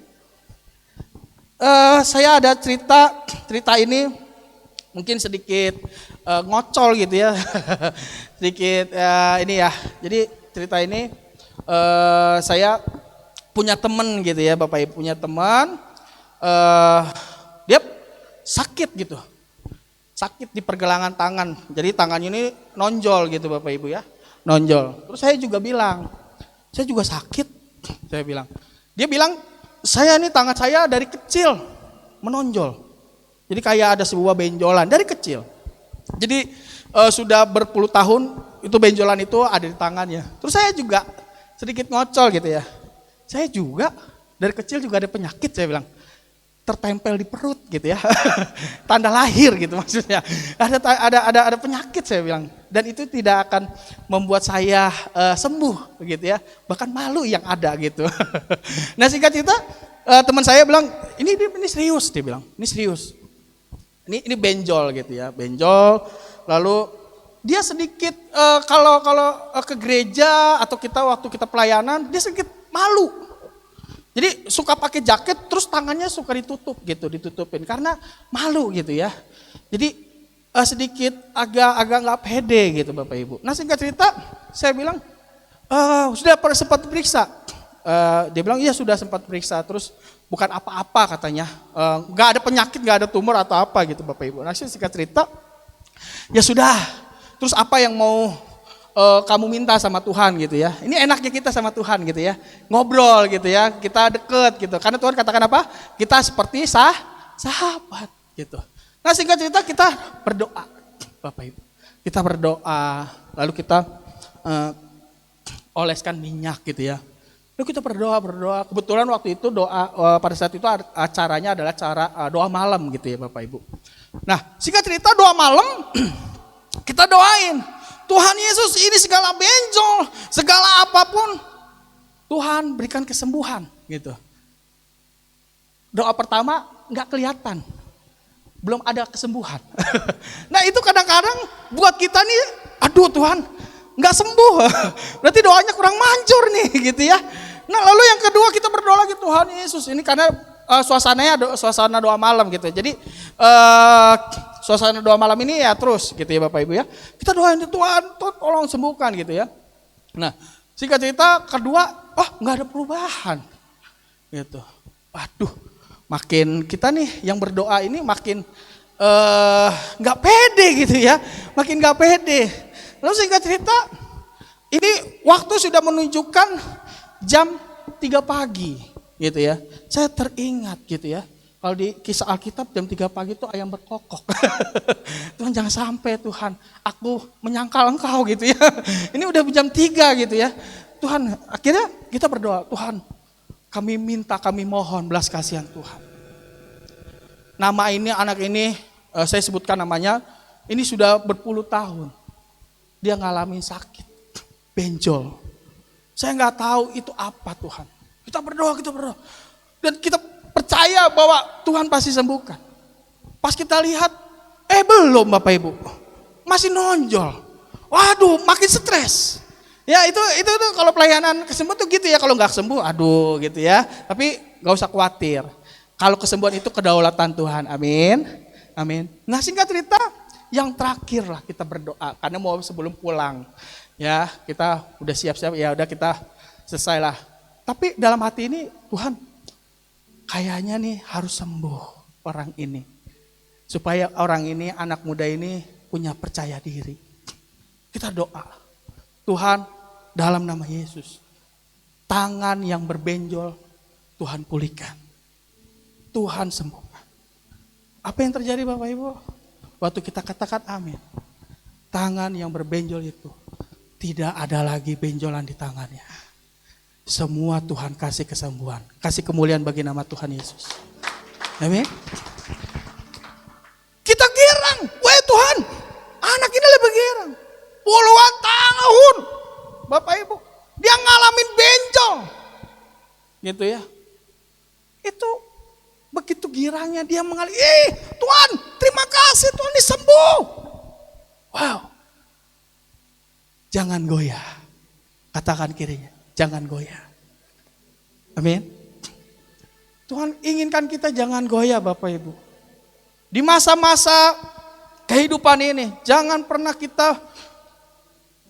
Saya ada cerita ini mungkin sedikit ngocol gitu ya. Sedikit ini ya. Jadi cerita ini saya punya teman gitu ya Bapak Ibu, punya teman dia sakit gitu. Sakit di pergelangan tangan. Jadi tangannya ini nonjol gitu Bapak Ibu ya. Nonjol. Terus saya juga bilang, saya juga sakit. Saya bilang. Dia bilang, saya ini tangan saya dari kecil menonjol. Jadi kayak ada sebuah benjolan dari kecil. Jadi sudah berpuluh tahun itu benjolan itu ada di tangannya. Terus saya juga sedikit ngocol gitu ya. Saya juga dari kecil juga ada penyakit saya bilang. Tertempel di perut gitu ya. Tanda lahir gitu maksudnya. Ada penyakit saya bilang. Dan itu tidak akan membuat saya sembuh begitu ya. Bahkan malu yang ada gitu. Nah singkat cerita teman saya bilang ini serius dia bilang. Ini serius. Ini benjol gitu ya, benjol. Lalu dia sedikit kalau ke gereja atau waktu kita pelayanan dia sedikit malu. Jadi suka pakai jaket terus tangannya suka ditutup gitu, ditutupin karena malu gitu ya. Jadi sedikit agak nggak pede gitu Bapak Ibu. Nah singkat cerita saya bilang sudah sempat periksa. Dia bilang iya sudah sempat periksa terus bukan apa-apa katanya. Nggak ada penyakit, nggak ada tumor atau apa gitu Bapak Ibu. Nah singkat cerita ya sudah. Terus apa yang mau kamu minta sama Tuhan gitu ya. Ini enaknya kita sama Tuhan gitu ya. Ngobrol gitu ya, kita deket gitu. Karena Tuhan katakan apa? Kita seperti sahabat gitu. Nah singkat cerita kita berdoa Bapak Ibu. Kita berdoa, lalu kita oleskan minyak gitu ya. Lalu kita berdoa. Kebetulan waktu itu doa pada saat itu acaranya adalah cara doa malam gitu ya Bapak Ibu. Nah singkat cerita doa malam kita doain. Tuhan Yesus ini segala benjol, segala apapun Tuhan berikan kesembuhan gitu. Doa pertama nggak kelihatan, belum ada kesembuhan. Nah itu kadang-kadang buat kita nih, aduh Tuhan nggak sembuh, berarti doanya kurang manjur nih gitu ya. Nah lalu yang kedua kita berdoa lagi Tuhan Yesus ini karena suasana doa malam gitu. Jadi suasana doa malam ini ya terus gitu ya Bapak Ibu ya. Kita doain Tuhan tolong sembuhkan gitu ya. Nah singkat cerita kedua, nggak ada perubahan gitu. Waduh, makin kita nih yang berdoa ini makin nggak pede gitu ya, makin nggak pede. Lalu singkat cerita, ini waktu sudah menunjukkan jam 3 pagi gitu ya. Saya teringat gitu ya. Kalau di kisah Alkitab jam 3 pagi itu ayam berkokok. Tuhan jangan sampai Tuhan aku menyangkal engkau gitu ya. Ini udah jam 3 gitu ya. Tuhan akhirnya kita berdoa, Tuhan kami minta, kami mohon belas kasihan Tuhan. Nama ini, anak ini saya sebutkan namanya, ini sudah berpuluh tahun. Dia ngalamin sakit, benjol. Saya nggak tahu itu apa Tuhan. Kita berdoa. Dan kita percaya bahwa Tuhan pasti sembuhkan. Pas kita lihat, belum Bapak Ibu. Masih nonjol. Waduh, makin stres. Ya itu kalau pelayanan kesembuhan tuh gitu ya, kalau nggak sembuh, aduh gitu ya. Tapi nggak usah khawatir. Kalau kesembuhan itu kedaulatan Tuhan, amin, amin. Nah singkat cerita, yang terakhir lah kita berdoa, karena mau sebelum pulang, ya kita udah siap-siap, ya udah kita selesai lah. Tapi dalam hati ini, Tuhan, kayaknya nih harus sembuh orang ini, supaya orang ini, anak muda ini punya percaya diri. Kita doa, Tuhan, dalam nama Yesus, tangan yang berbenjol Tuhan pulihkan, Tuhan sembuhkan. Apa yang terjadi Bapak Ibu? Waktu kita katakan amin, tangan yang berbenjol itu tidak ada lagi benjolan di tangannya. Semua Tuhan kasih kesembuhan, kasih kemuliaan bagi nama Tuhan Yesus. Amin. Kita girang, wah Tuhan, anak ini lebih girang. Puluhan tahun Bapak Ibu, dia ngalamin benjol. Gitu ya. Itu begitu girangnya dia mengalami, Tuhan, terima kasih Tuhan disembuh. Wow. Jangan goyah. Katakan kirinya, jangan goyah. Amin. Tuhan inginkan kita jangan goyah Bapak Ibu. Di masa-masa kehidupan ini, jangan pernah kita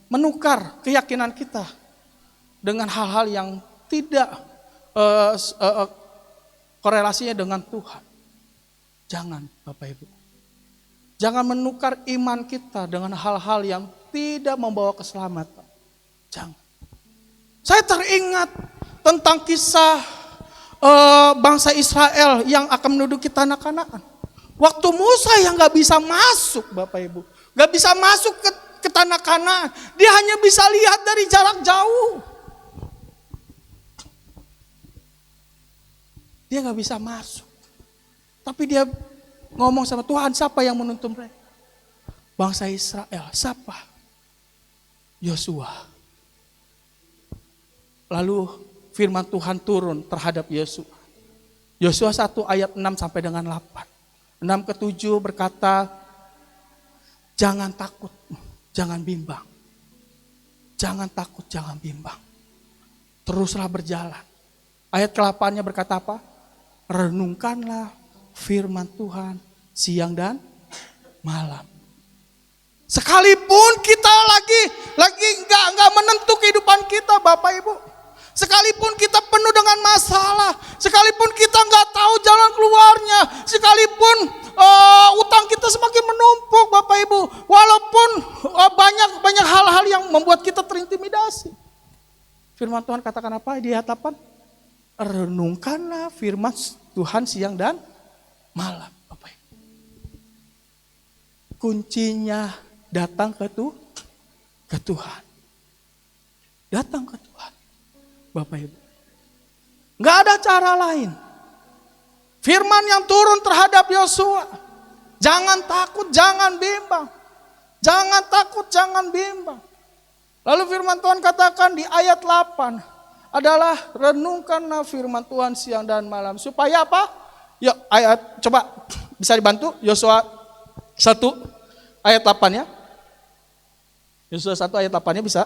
menukar keyakinan kita dengan hal-hal yang tidak korelasinya dengan Tuhan. Jangan Bapak Ibu. Jangan menukar iman kita dengan hal-hal yang tidak membawa keselamatan. Jangan. Saya teringat tentang kisah bangsa Israel yang akan menduduki tanah Kanaan. Waktu Musa yang gak bisa masuk Bapak Ibu. Gak bisa masuk ke tanah Kanaan, dia hanya bisa lihat dari jarak jauh. Dia gak bisa masuk. Tapi dia ngomong sama Tuhan, siapa yang menuntun mereka? Bangsa Israel, siapa? Yosua. Lalu firman Tuhan turun terhadap Yosua. Yosua 1 ayat 6 sampai dengan 8. 6 ke 7 berkata, jangan takut. Jangan bimbang. Jangan takut, jangan bimbang. Teruslah berjalan. Ayat ke-8-nya berkata apa? Renungkanlah firman Tuhan siang dan malam. Sekalipun kita lagi enggak menentu kehidupan kita Bapak Ibu. Sekalipun kita penuh dengan masalah, sekalipun kita nggak tahu jalan keluarnya, sekalipun utang kita semakin menumpuk Bapak Ibu, walaupun banyak hal-hal yang membuat kita terintimidasi. Firman Tuhan katakan apa di ayat 8? Renungkanlah firman Tuhan siang dan malam Bapak Ibu. Kuncinya datang ke Tuhan. Datang ke Tuhan. Bapak Ibu. Gak ada cara lain. Firman yang turun terhadap Yosua. Jangan takut, jangan bimbang. Jangan takut, jangan bimbang. Lalu firman Tuhan katakan di ayat 8 adalah renungkanlah firman Tuhan siang dan malam. Supaya apa? Yuk ayat, coba bisa dibantu Yosua 1 ayat 8 ya. Yosua 1 ayat 8-nya bisa.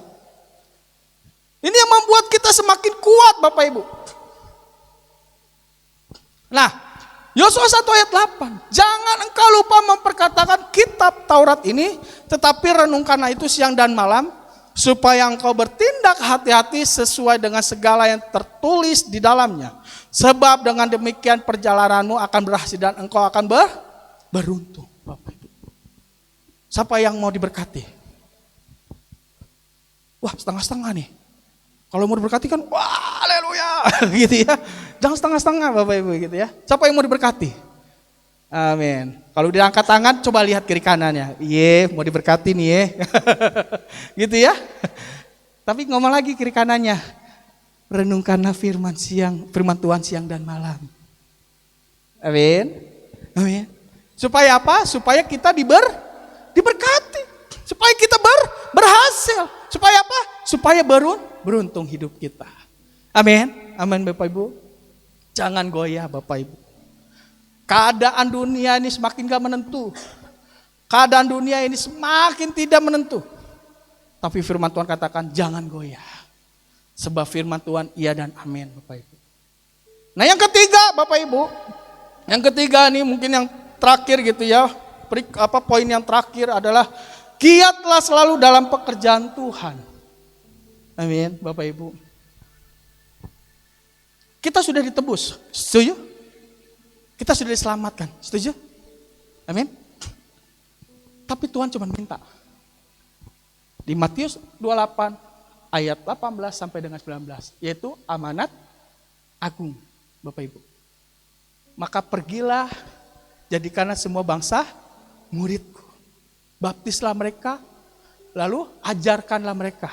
Ini yang membuat kita semakin kuat Bapak Ibu. Nah, Yosua 1 ayat 8. Jangan engkau lupa memperkatakan kitab Taurat ini, tetapi renungkanlah itu siang dan malam, supaya engkau bertindak hati-hati sesuai dengan segala yang tertulis di dalamnya. Sebab dengan demikian perjalananmu akan berhasil dan engkau akan beruntung. Bapak Ibu. Siapa yang mau diberkati? Wah, setengah-setengah nih. Kalau mau diberkati kan, wah haleluya gitu ya. Jangan setengah-setengah Bapak Ibu gitu ya. Siapa yang mau diberkati? Amin. Kalau diangkat tangan coba lihat kiri kanannya. Iya mau diberkati nih ya. Gitu ya. Tapi ngomong lagi kiri kanannya. Renungkanlah firman Tuhan siang dan malam. Amin. Amin. Supaya apa? Supaya kita diberkati. Supaya kita berhasil. Supaya apa? Supaya beruntung hidup kita. Amin. Amin Bapak Ibu. Jangan goyah Bapak Ibu. Keadaan dunia ini semakin gak menentu. Keadaan dunia ini semakin tidak menentu. Tapi firman Tuhan katakan jangan goyah. Sebab firman Tuhan iya dan amin, Bapak Ibu. Nah yang ketiga Bapak Ibu, yang ketiga nih mungkin yang terakhir gitu ya. Poin yang terakhir adalah giatlah selalu dalam pekerjaan Tuhan. Amin, Bapak Ibu. Kita sudah ditebus, setuju? Kita sudah diselamatkan, setuju? Amin. Tapi Tuhan cuma minta. Di Matius 28 ayat 18 sampai dengan 19, yaitu amanat agung, Bapak Ibu. Maka pergilah, jadikanlah semua bangsa muridku. Baptislah mereka, lalu ajarkanlah mereka.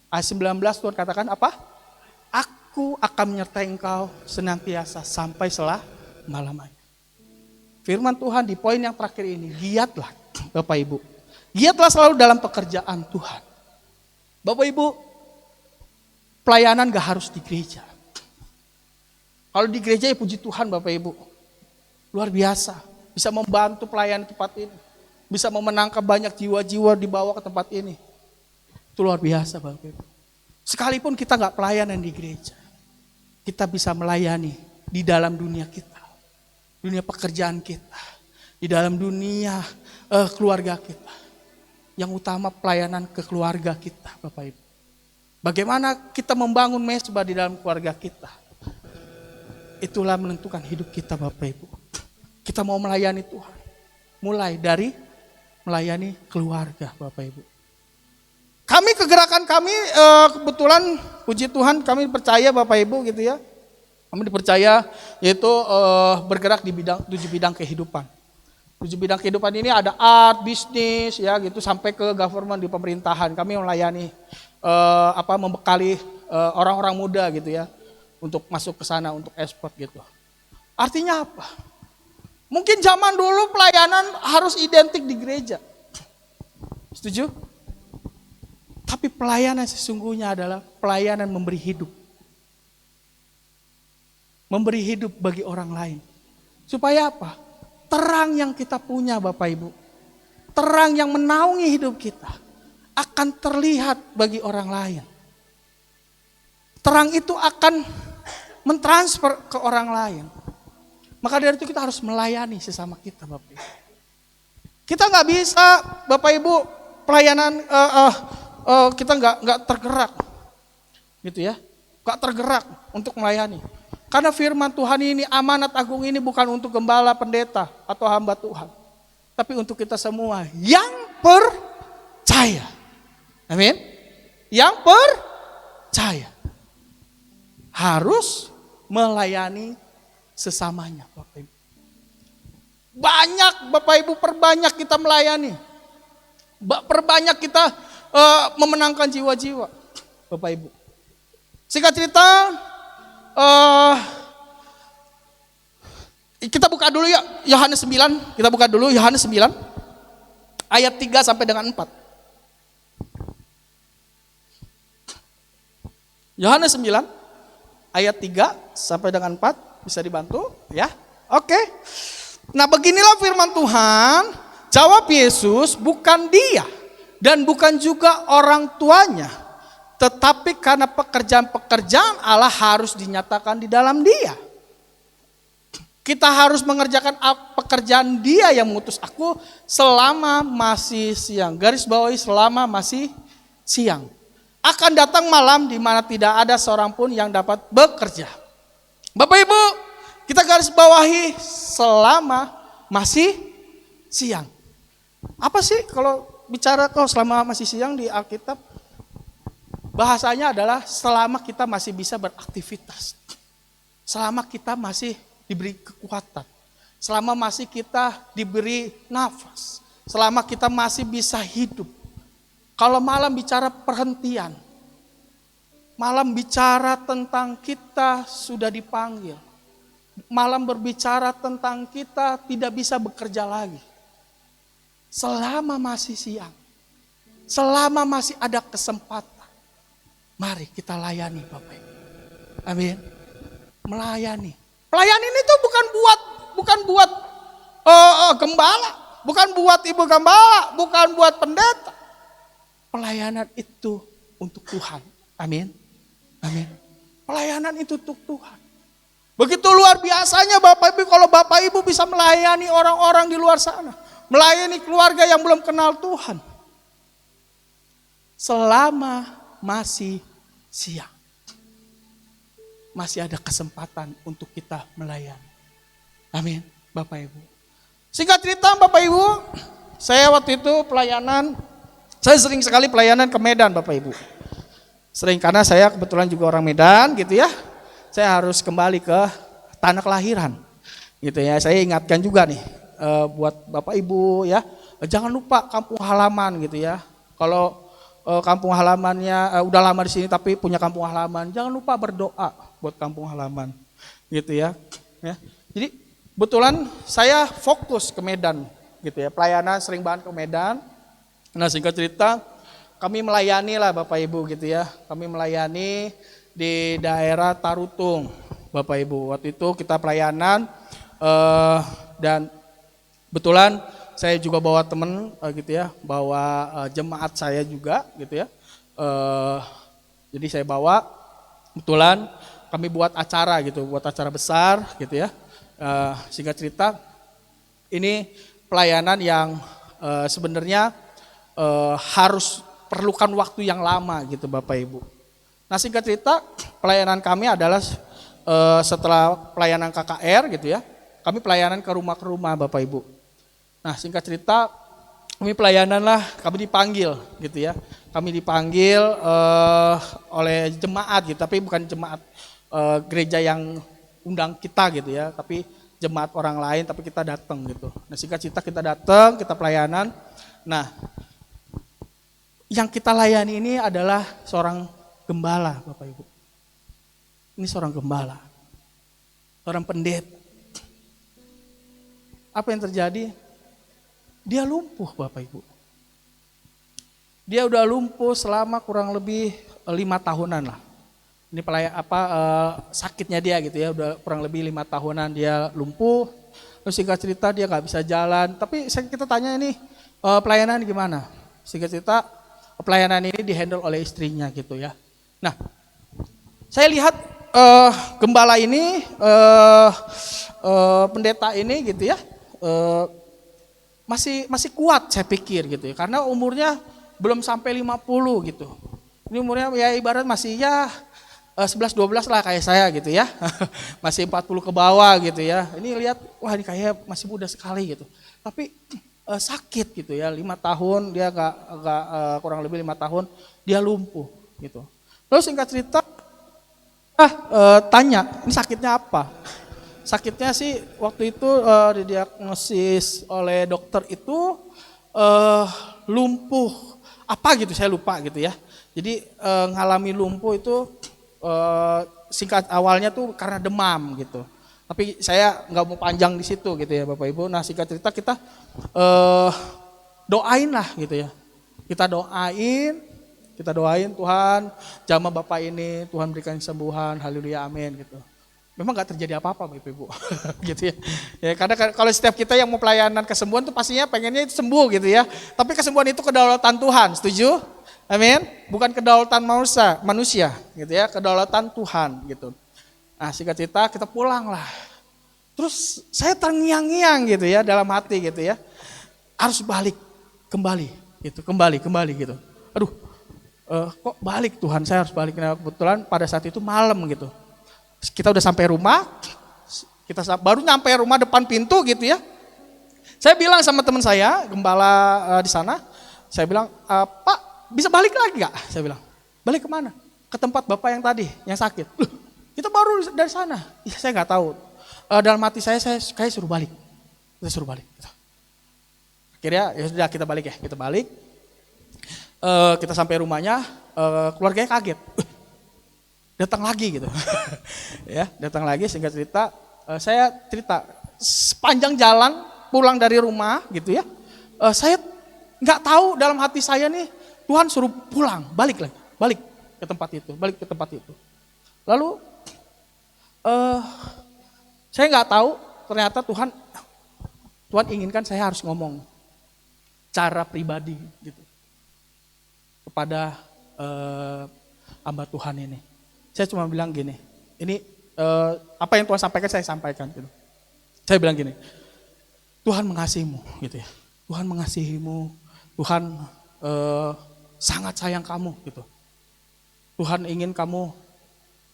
Ayat 19 Tuhan katakan apa? Aku akan menyertai engkau senantiasa sampai selama-lamanya. Firman Tuhan di poin yang terakhir ini, giatlah Bapak Ibu. Giatlah selalu dalam pekerjaan Tuhan. Bapak Ibu, pelayanan gak harus di gereja. Kalau di gereja ya puji Tuhan Bapak Ibu. Luar biasa, bisa membantu pelayanan tempat ini. Bisa memenangkan banyak jiwa-jiwa dibawa ke tempat ini. Itu luar biasa Bapak Ibu. Sekalipun kita gak pelayanan di gereja, kita bisa melayani di dalam dunia kita. Dunia pekerjaan kita. Di dalam dunia keluarga kita. Yang utama pelayanan ke keluarga kita Bapak Ibu. Bagaimana kita membangun mesbah di dalam keluarga kita. Itulah menentukan hidup kita Bapak Ibu. Kita mau melayani Tuhan. Mulai dari melayani keluarga Bapak Ibu. Kami kegerakan kami kebetulan puji Tuhan kami percaya Bapak Ibu gitu ya. Kami dipercaya yaitu bergerak di 7 bidang kehidupan. 7 bidang kehidupan ini ada art, bisnis, ya gitu sampai ke government di pemerintahan. Kami melayani, membekali orang-orang muda gitu ya untuk masuk ke sana untuk ekspor gitu. Artinya apa? Mungkin zaman dulu pelayanan harus identik di gereja, setuju? Tapi pelayanan sesungguhnya adalah pelayanan memberi hidup, memberi hidup bagi orang lain. Supaya apa? Terang yang kita punya Bapak Ibu, terang yang menaungi hidup kita akan terlihat bagi orang lain. Terang itu akan mentransfer ke orang lain. Maka dari itu kita harus melayani sesama kita Bapak Ibu. Kita nggak bisa Bapak Ibu pelayanan kita nggak tergerak, gitu ya, nggak tergerak untuk melayani. Karena firman Tuhan ini, amanat agung ini bukan untuk gembala, pendeta, atau hamba Tuhan. Tapi untuk kita semua yang percaya. Amin. Yang percaya. Harus melayani sesamanya Bapak Ibu. Banyak Bapak Ibu, perbanyak kita melayani. Perbanyak kita memenangkan jiwa-jiwa Bapak Ibu. Singkat cerita, kita buka dulu ya Yohanes 9. Kita buka dulu Yohanes 9 ayat 3 sampai dengan 4. Yohanes 9 ayat 3 sampai dengan 4. Bisa dibantu ya? Oke. Nah beginilah firman Tuhan. Jawab Yesus, bukan dia dan bukan juga orang tuanya, tetapi karena pekerjaan-pekerjaan Allah harus dinyatakan di dalam dia. Kita harus mengerjakan pekerjaan dia yang mengutus aku selama masih siang. Garis bawahi selama masih siang. Akan datang malam di mana tidak ada seorang pun yang dapat bekerja. Bapak Ibu, kita garis bawahi selama masih siang. Apa sih kalau bicara selama masih siang di Alkitab? Bahasanya adalah selama kita masih bisa beraktivitas. Selama kita masih diberi kekuatan. Selama masih kita diberi nafas. Selama kita masih bisa hidup. Kalau malam bicara perhentian. Malam bicara tentang kita sudah dipanggil. Malam berbicara tentang kita tidak bisa bekerja lagi. Selama masih siang. Selama masih ada kesempatan. Mari kita layani Bapak Ibu. Amin. Melayani. Pelayanan itu bukan buat gembala, bukan buat ibu gembala, bukan buat pendeta. pelayanan itu untuk Tuhan. Amin. Amin. Pelayanan itu untuk Tuhan. Begitu luar biasanya Bapak Ibu kalau Bapak Ibu bisa melayani orang-orang di luar sana. Melayani keluarga yang belum kenal Tuhan. Selama masih siang. Masih ada kesempatan untuk kita melayani. Amin, Bapak Ibu. Singkat cerita Bapak Ibu, saya waktu itu pelayanan, saya sering sekali pelayanan ke Medan Bapak Ibu. Sering karena saya kebetulan juga orang Medan gitu ya. Saya harus kembali ke tanah kelahiran. Gitu ya, saya ingatkan juga nih buat Bapak Ibu ya. Jangan lupa kampung halaman gitu ya. Kalau kampung halamannya udah lama di sini tapi punya kampung halaman, jangan lupa berdoa buat kampung halaman. Gitu ya. Jadi kebetulan saya fokus ke Medan gitu ya. Pelayanan sering banget ke Medan. Nah, singkat cerita kami melayani lah Bapak Ibu gitu ya. Kami melayani di daerah Tarutung Bapak Ibu. Waktu itu kita pelayanan dan kebetulan saya juga bawa temen gitu ya, bawa jemaat saya juga gitu ya. Jadi saya bawa, kebetulan kami buat acara gitu, buat acara besar gitu ya. Singkat cerita, ini pelayanan yang sebenarnya harus perlukan waktu yang lama gitu Bapak Ibu. Nah, singkat cerita, pelayanan kami adalah setelah pelayanan KKR gitu ya, kami pelayanan ke rumah Bapak Ibu. Nah, singkat cerita, kami pelayanan lah, kami dipanggil gitu ya. Kami dipanggil oleh jemaat gitu, tapi bukan jemaat gereja yang undang kita gitu ya, tapi jemaat orang lain, tapi kita datang gitu. Nah, singkat cerita kita datang, kita pelayanan. Nah, yang kita layani ini adalah seorang gembala Bapak Ibu. Ini seorang gembala, seorang pendeta. Apa yang terjadi? Dia lumpuh Bapak Ibu. Dia udah lumpuh selama kurang lebih 5 tahunan lah. Ini sakitnya dia gitu ya, udah kurang lebih 5 tahunan dia lumpuh. Terus singkat cerita dia nggak bisa jalan. Tapi kita tanya ini pelayanan gimana? Singkat cerita pelayanan ini dihandle oleh istrinya gitu ya. Nah, saya lihat gembala ini, pendeta ini gitu ya, masih kuat saya pikir gitu ya, karena umurnya belum sampai 50 gitu. Ini umurnya ya ibarat masih ya 11-12 lah kayak saya gitu ya. Masih 40 ke bawah gitu ya. Ini lihat, wah ini kayak masih muda sekali gitu. Tapi sakit gitu ya, 5 tahun dia kurang lebih 5 tahun dia lumpuh gitu. Terus singkat cerita, tanya, ini sakitnya apa? Sakitnya sih waktu itu didiagnosis oleh dokter itu lumpuh apa gitu, saya lupa gitu ya. Jadi ngalami lumpuh itu singkat awalnya tuh karena demam gitu. Tapi saya nggak mau panjang di situ gitu ya Bapak Ibu. Nah, singkat cerita kita doain lah gitu ya. Kita doain Tuhan, jamah Bapak ini Tuhan berikan kesembuhan, haleluya, amin gitu. Memang nggak terjadi apa-apa Bapak Ibu, gitu ya. Ya. Karena kalau setiap kita yang mau pelayanan kesembuhan tuh pastinya pengennya itu sembuh gitu ya. Tapi kesembuhan itu kedaulatan Tuhan, setuju? Amin. Bukan kedaulatan manusia, gitu ya. Kedaulatan Tuhan, gitu. Nah, singkat cerita kita pulang lah. Terus saya terngiang-ngiang gitu ya dalam hati gitu ya. Harus balik, kembali gitu. Aduh, kok balik Tuhan, saya harus balik. Nah, kebetulan pada saat itu malam gitu. Kita udah sampai rumah, kita baru nyampe rumah depan pintu gitu ya. Saya bilang sama teman saya, gembala di sana, saya bilang, Pak bisa balik lagi gak? Saya bilang, balik kemana? Ke tempat Bapak yang tadi, yang sakit. Loh, kita baru dari sana. Ya, saya gak tahu. Dalam hati saya kayak suruh balik. Kita suruh balik. Akhirnya ya sudah kita balik ya, kita balik. Kita sampai rumahnya, keluarganya kaget. Datang lagi gitu. Ya, datang lagi, singkat cerita, saya cerita sepanjang jalan pulang dari rumah gitu ya. Saya nggak tahu dalam hati saya nih Tuhan suruh pulang, balik ke tempat itu. Lalu saya nggak tahu ternyata Tuhan inginkan saya harus ngomong cara pribadi gitu. kepada hamba Tuhan ini. Saya cuma bilang gini, ini apa yang Tuhan sampaikan saya sampaikan gitu. Saya bilang gini, Tuhan mengasihimu gitu ya. Tuhan mengasihimu, Tuhan sangat sayang kamu gitu. Tuhan ingin kamu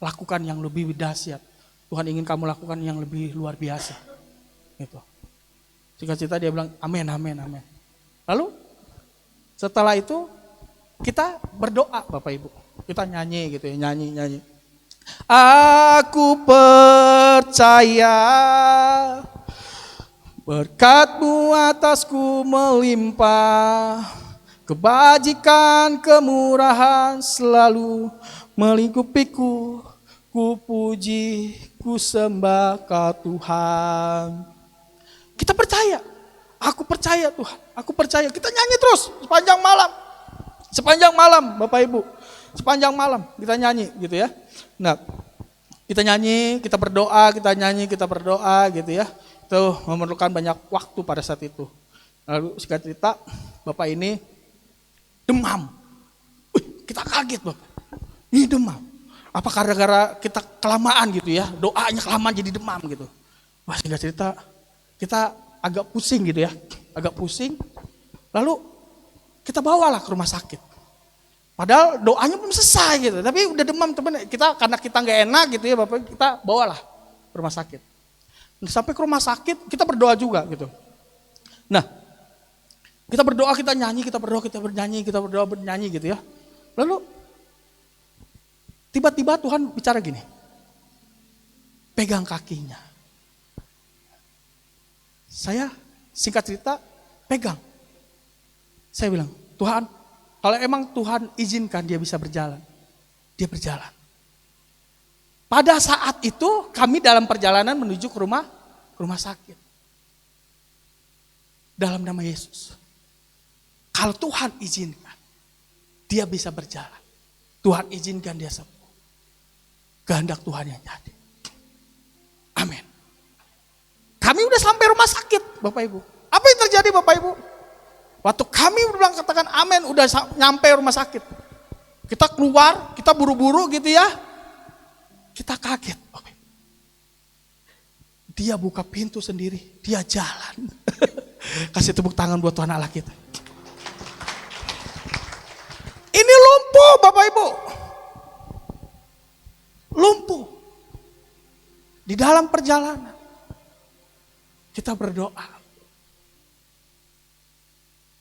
lakukan yang lebih dahsyat. Tuhan ingin kamu lakukan yang lebih luar biasa. Gitu. Cita-cita dia bilang amin, amin, amin. Lalu setelah itu kita berdoa Bapak Ibu. Kita nyanyi gitu ya, nyanyi. Aku percaya berkat-Mu atasku melimpah, kebajikan kemurahan selalu melingkupiku. Ku puji, ku sembah Kau Tuhan. Kita percaya, aku percaya Tuhan, aku percaya. Kita nyanyi terus sepanjang malam Bapak Ibu. Sepanjang malam kita nyanyi gitu ya. Nah, kita nyanyi, kita berdoa, kita nyanyi, kita berdoa gitu ya. Itu memerlukan banyak waktu pada saat itu. Lalu singkat cerita, Bapak ini demam. Kita kaget Bapak, ini demam. Apa gara-gara kita kelamaan gitu ya, doanya kelamaan jadi demam gitu. Wah singkat cerita, kita agak pusing gitu ya, agak pusing. Lalu kita bawalah ke rumah sakit. Padahal doanya belum selesai gitu, tapi udah demam teman kita, karena kita nggak enak gitu ya Bapak, kita bawalah ke rumah sakit. Sampai ke rumah sakit kita berdoa juga gitu. Nah, kita berdoa, kita nyanyi, kita berdoa, kita bernyanyi, kita berdoa, bernyanyi gitu ya. Lalu tiba-tiba Tuhan bicara gini, pegang kakinya. Saya singkat cerita pegang. Saya bilang, Tuhan, kalau emang Tuhan izinkan dia bisa berjalan, dia berjalan. Pada saat itu kami dalam perjalanan menuju ke rumah sakit. Dalam nama Yesus. Kalau Tuhan izinkan, dia bisa berjalan. Tuhan izinkan dia sembuh. Kehendak Tuhan yang jadi. Amin. Kami udah sampai rumah sakit Bapak Ibu. Apa yang terjadi Bapak Ibu? Waktu kami bilang katakan amin, udah nyampe rumah sakit. Kita keluar, kita buru-buru gitu ya. Kita kaget. Dia buka pintu sendiri, dia jalan. Kasih tepuk tangan buat Tuhan Allah kita. Ini lumpuh Bapak Ibu. Lumpuh. Di dalam perjalanan. Kita berdoa.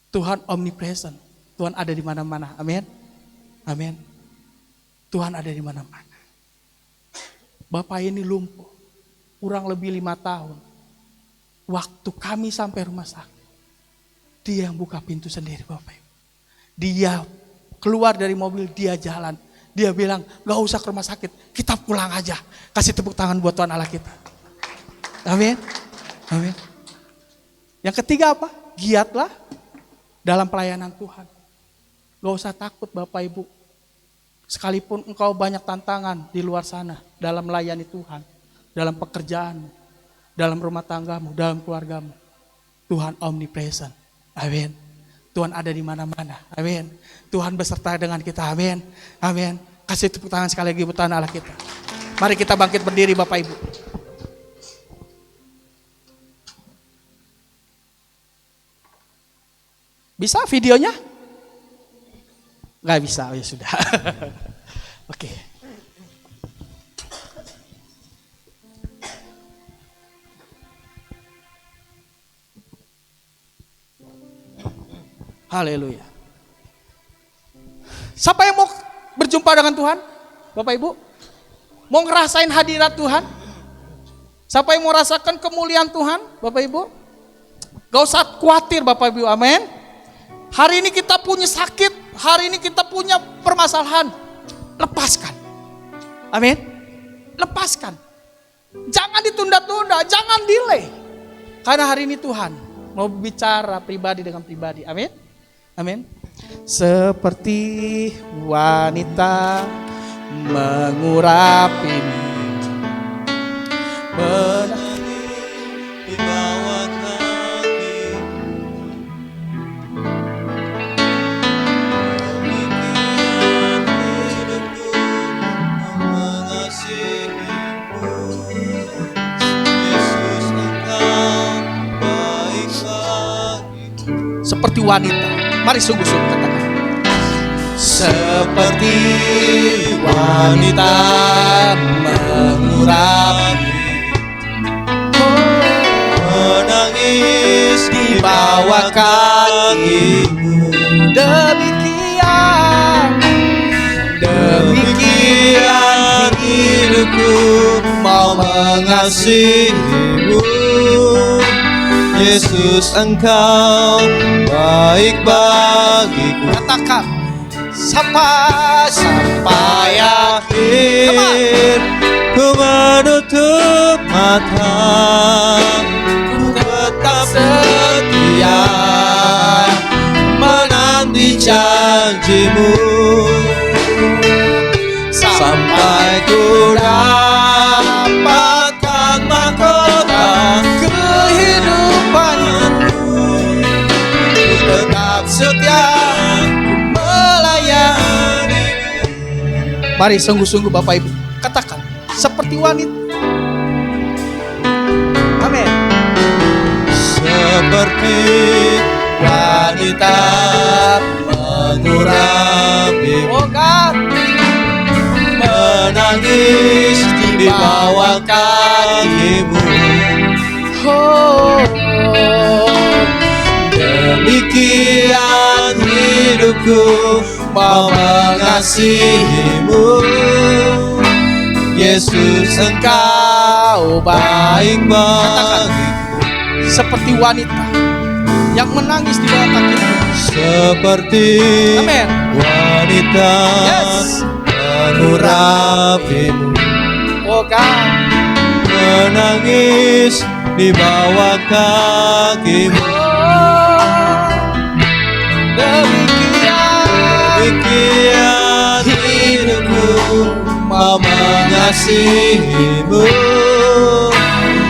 Tuhan omnipresent. Tuhan ada di mana-mana. Amin. Amin. Tuhan ada di mana-mana. Bapak ini lumpuh. Kurang lebih 5 tahun. Waktu kami sampai rumah sakit. Dia yang buka pintu sendiri Bapak Ibu. Dia keluar dari mobil, dia jalan. Dia bilang, gak usah ke rumah sakit. Kita pulang aja. Kasih tepuk tangan buat Tuhan Allah kita. Amin. Amin. Yang ketiga apa? Giatlah dalam pelayanan Tuhan. Gak usah takut Bapak Ibu. Sekalipun engkau banyak tantangan di luar sana. Dalam melayani Tuhan. Dalam pekerjaanmu. Dalam rumah tanggamu. Dalam keluargamu. Tuhan omnipresent. Amin. Tuhan ada di mana-mana. Amin. Tuhan beserta dengan kita. Amin. Amin. Kasih tepuk tangan sekali lagi buat Tuhan Allah kita. Mari kita bangkit berdiri Bapak Ibu. Bisa videonya? Gak bisa, ya sudah. Oke. Haleluya. Siapa yang mau berjumpa dengan Tuhan? Bapak Ibu? Mau ngerasain hadirat Tuhan? Siapa yang mau rasakan kemuliaan Tuhan? Bapak Ibu? Gak usah khawatir Bapak Ibu, amin. Hari ini kita punya sakit, hari ini kita punya permasalahan. Lepaskan. Amin. Lepaskan. Jangan ditunda-tunda, jangan delay. Karena hari ini Tuhan mau bicara pribadi dengan pribadi. Amin. Amin. Seperti wanita mengurapi di bawah kaki. seperti wanita. Mari sungguh-sungguh katakan. Seperti wanita mengurapi, menangis di bawah kakimu. Demikian hidupku mau mengasihimu. Yesus, Engkau baik bagiku. Katakan sampai Akhir ku menutup mata, ku tetap setia menanti janjimu, sampai ku dapatkan mahkota kehidupanku. Ku tetap setia melayani. Mari sungguh-sungguh Bapak Ibu katakan seperti wanita. Amin. Seperti wanita mengurapi, Oh God, menangis di bawah kakimu. oh, Demikian hidupku mau mengasihimu. Yesus, Engkau baik bagiku. seperti wanita yang menangis di bawah kakimu. Seperti Amin. wanita Yes. mengurapimu, Oh God, menangis di bawah kakimu. Demikian hidupku mau mengasihimu.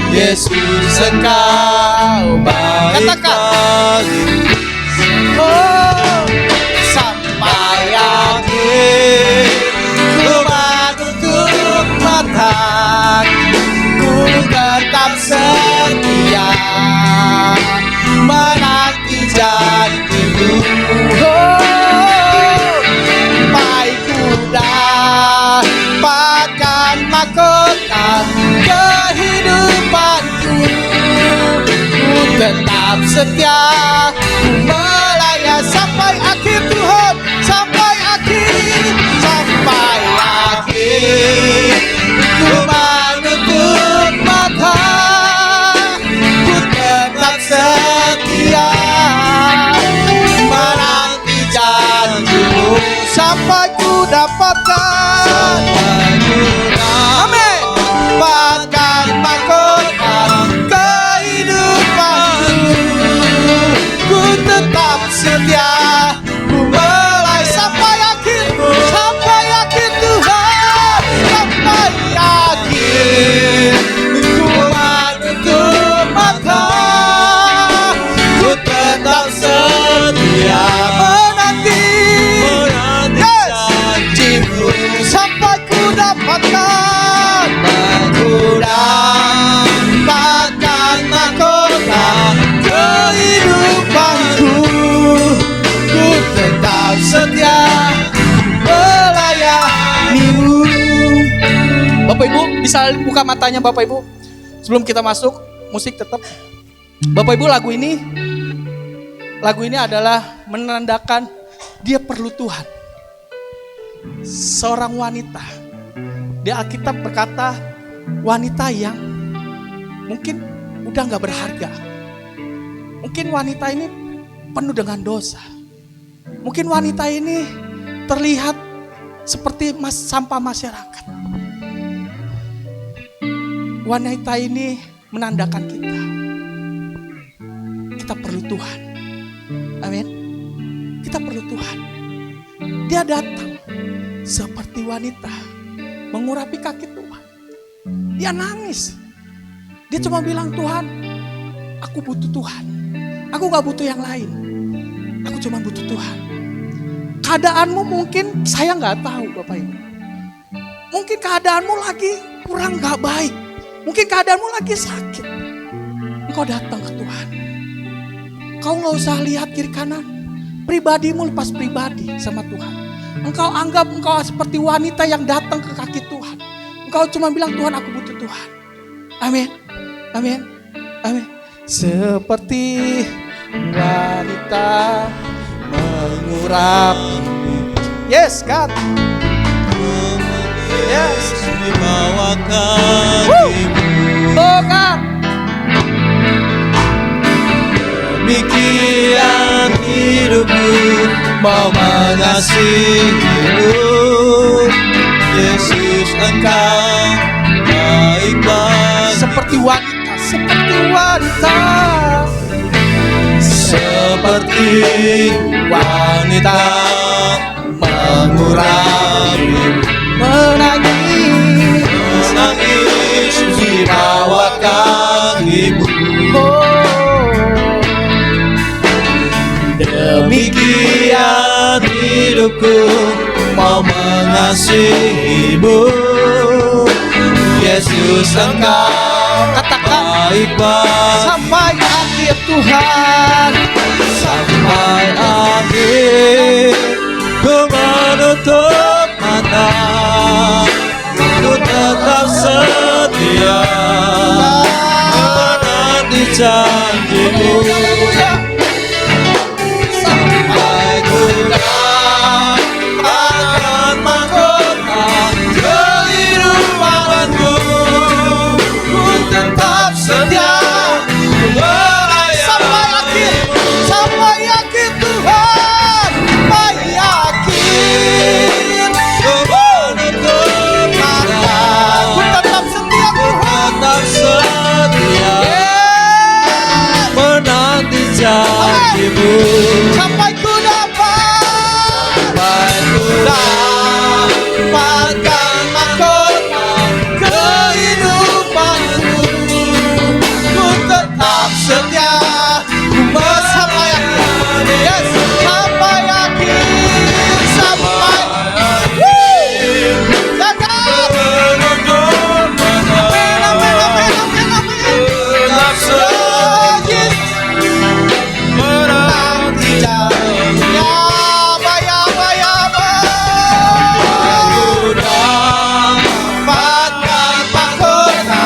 Yesus, Engkau baik bagiku. oh, sampai Akhir ku menutup mata, ku tetap setia menanti janjimu. sampai ku dapatkan mahkota kehidupanku. Ku tetap setia, ku melayani sampai akhir Tuhan, sampai akhir, sampai akhir. Ku menutup mata, ku tetap setia menanti janjimu. sampai ku dapatkan. Amin. Dapatkan mahkota kehidupanku. Ku tetap setia, ku melayani sampai akhir Tuhan, sampai akhir. Ku menutup mata, ku tetap setia Menanti janjimu. sampai ku dapatkan. Ku dapatkan mahkota Kehidupanku, ku tetap setia melayanimu. Bapak Ibu bisa buka matanya Bapak Ibu. Sebelum kita masuk musik tetap. Bapak Ibu lagu ini adalah menandakan dia perlu Tuhan. Seorang wanita. Di Alkitab berkata wanita yang mungkin udah gak berharga. Mungkin wanita ini penuh dengan dosa. Mungkin wanita ini terlihat seperti sampah masyarakat. Wanita ini menandakan kita perlu Tuhan. Amin. Kita perlu Tuhan. Dia datang seperti wanita mengurapi kaki Tuhan. Dia nangis. Dia cuma bilang, Tuhan, aku butuh Tuhan. Aku gak butuh yang lain. Aku cuma butuh Tuhan. Keadaanmu mungkin saya gak tahu Bapak Ibu. Mungkin keadaanmu lagi kurang gak baik. Mungkin keadaanmu lagi sakit. Engkau datang ke Tuhan. Kau nggak usah lihat kiri kanan. Pribadimu lepas pribadi sama Tuhan. Engkau anggap engkau seperti wanita yang datang ke kaki Tuhan. Engkau cuma bilang, Tuhan, aku butuh Tuhan. Amin. Amin. Amin. Seperti wanita mengurapi. Yes, God. Yes. Oh, God. Demikian hidupku mau mengasihimu, Yesus, Engkau baik bagi. Seperti wanita, seperti wanita, seperti wanita mengurapi, menangis di bawah kakimu. Demikian hidupku mau mengasihimu, Yesus, Engkau baik bagi. sampai akhir Tuhan, Sampai akhir ku menutup mata, ku tetap setia menanti janjimu. Sampai ku dapatkan mahkota kehidupanku, ku tetap setia sampai akhir Tuhan, sampai akhir. ku menutup mata, Ku tetap setia Tuhan. tetap setia menanti janjimu. Sampai ku dapat, Sampai ku dapatkan mahkota kehidupanku, ku tetap setia sampai akhir. Yes, sampai akhir, sampai Dadah. menutup mata, Amin, amin, amin, amin. tetap setia menanti janjimu. Ya, ba. Ku dapatkan mahkota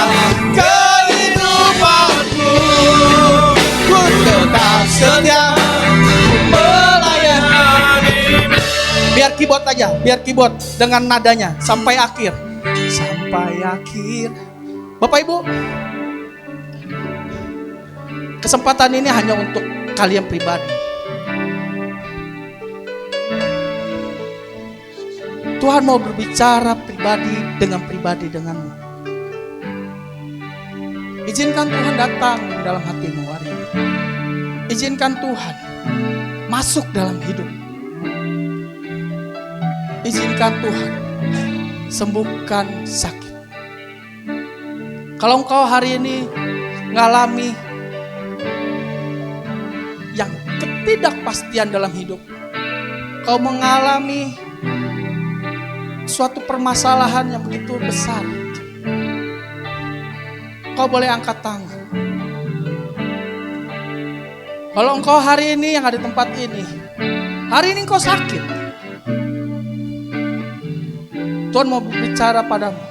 kehidupanku, ku tetap setia melayani. Biar keyboard aja, biar keyboard dengan nadanya sampai akhir. Sampai akhir. Bapak Ibu, kesempatan ini hanya untuk kalian pribadi. Tuhan mau berbicara pribadi denganmu. Izinkan Tuhan datang dalam hatimu hari ini. Izinkan Tuhan masuk dalam hidup. Izinkan Tuhan sembuhkan sakit. Kalau engkau hari ini mengalami yang ketidakpastian dalam hidup, kau mengalami suatu permasalahan yang begitu besar, kau boleh angkat tangan. Kalau engkau hari ini yang ada di tempat ini, hari ini engkau sakit, Tuhan mau berbicara padamu.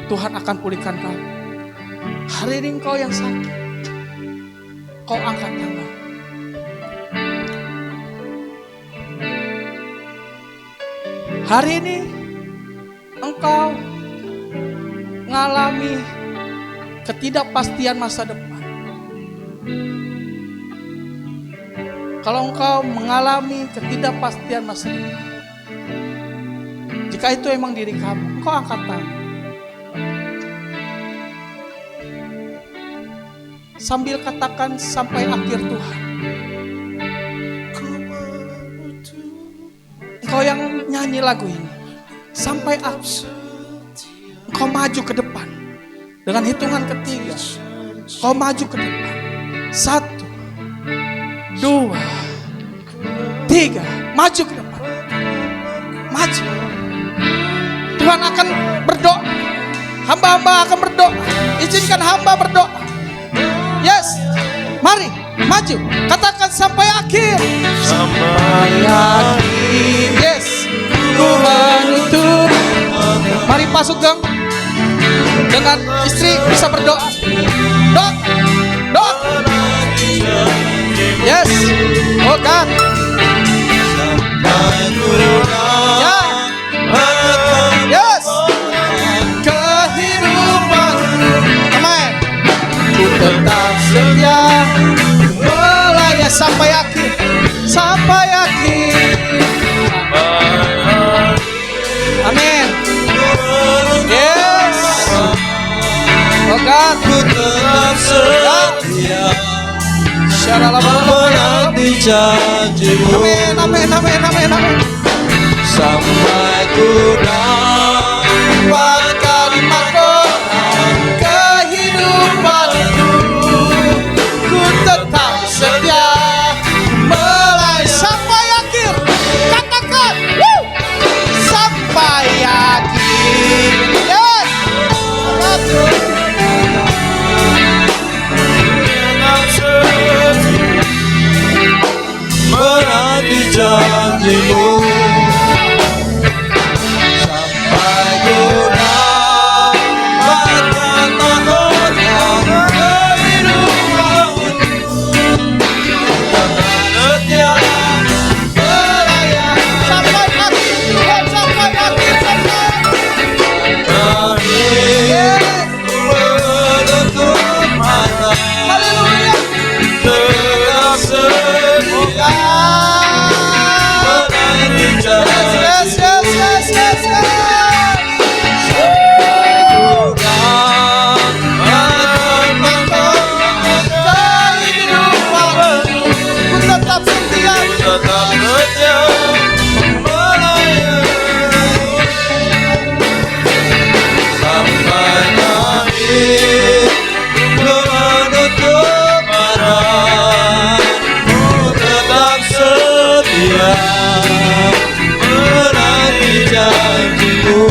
Tuhan akan pulihkan kamu. Hari ini engkau yang sakit, kau angkat tangan. Hari ini engkau mengalami ketidakpastian masa depan. Kalau engkau mengalami ketidakpastian masa depan, jika itu emang diri kamu, engkau angkat tangan. Sambil katakan sampai akhir Tuhan. Engkau yang nyanyi lagu ini, sampai akhir. Engkau maju ke depan. Dengan hitungan ketiga, kau maju ke depan. 1, 2, 3, maju ke depan. Maju. Tuhan akan berdoa. Hamba-hamba akan berdoa. Izinkan hamba berdoa. Yes. Mari maju. Katakan sampai akhir. Sampai akhir. Yes. Ku menutup. Mari Pak Sugeng dengan istri bisa berdoa. Dok. Dok. Yes. Oh God. Ya. Yes. Kehidupan. Amin. Ku tetap setia melayani sampai akhir. Sampai akhir. Amin. Yes. Oh God. Ku tetap setia menanti janjimu. Amin, amin, amin, amin, amin. Sampai ku dapatkan mahkota Kehidupanku, ku tetap setia melayani sampai akhir. Katakan, woo! Sampai akhir. Yes. menanti janjimu. Sampai ku dapatkan mahkota kehidupanku. Setia Melayani sampai akhir. Yes, sampai akhir. Yes. menutup mata. Haleluya. Tetap setia menanti janjimu. Yes, yes, yes, yes, yes. Kehidupanku, ku tetap setia. Tetap setia melayani sampai akhir. Ku menutup mata, ku tetap setia menanti janjimu.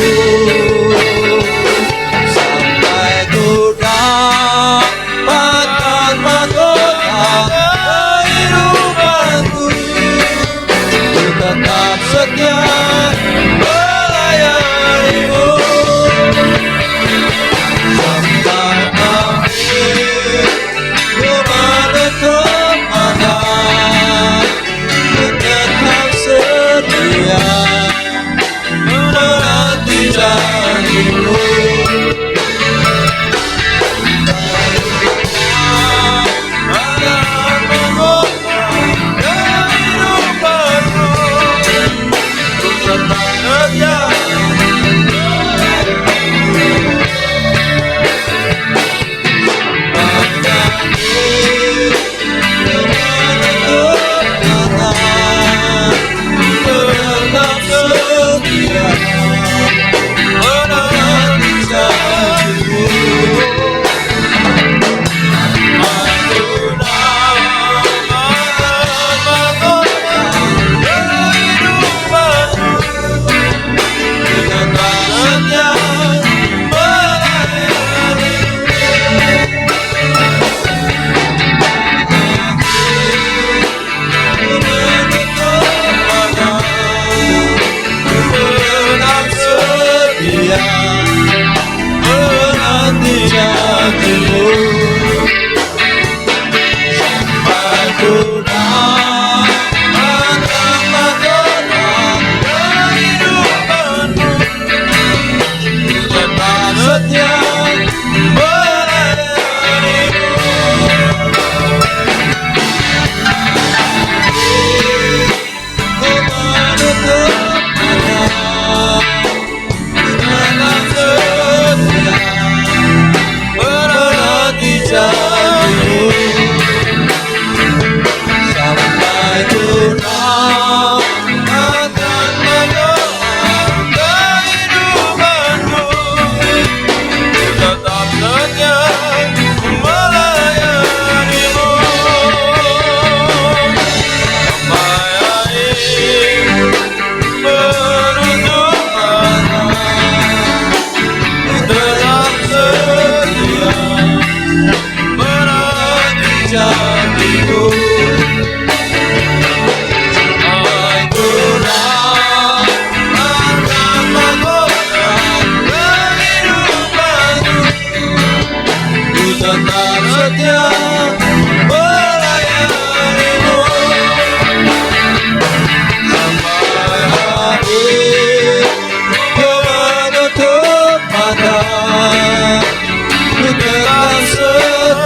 Sampai ku dapatkan mahkota kehidupanku. Ku tetap setia melayanimu sampai akhir. Ku menutup mata, ku tetap setia menanti janjimu. Setia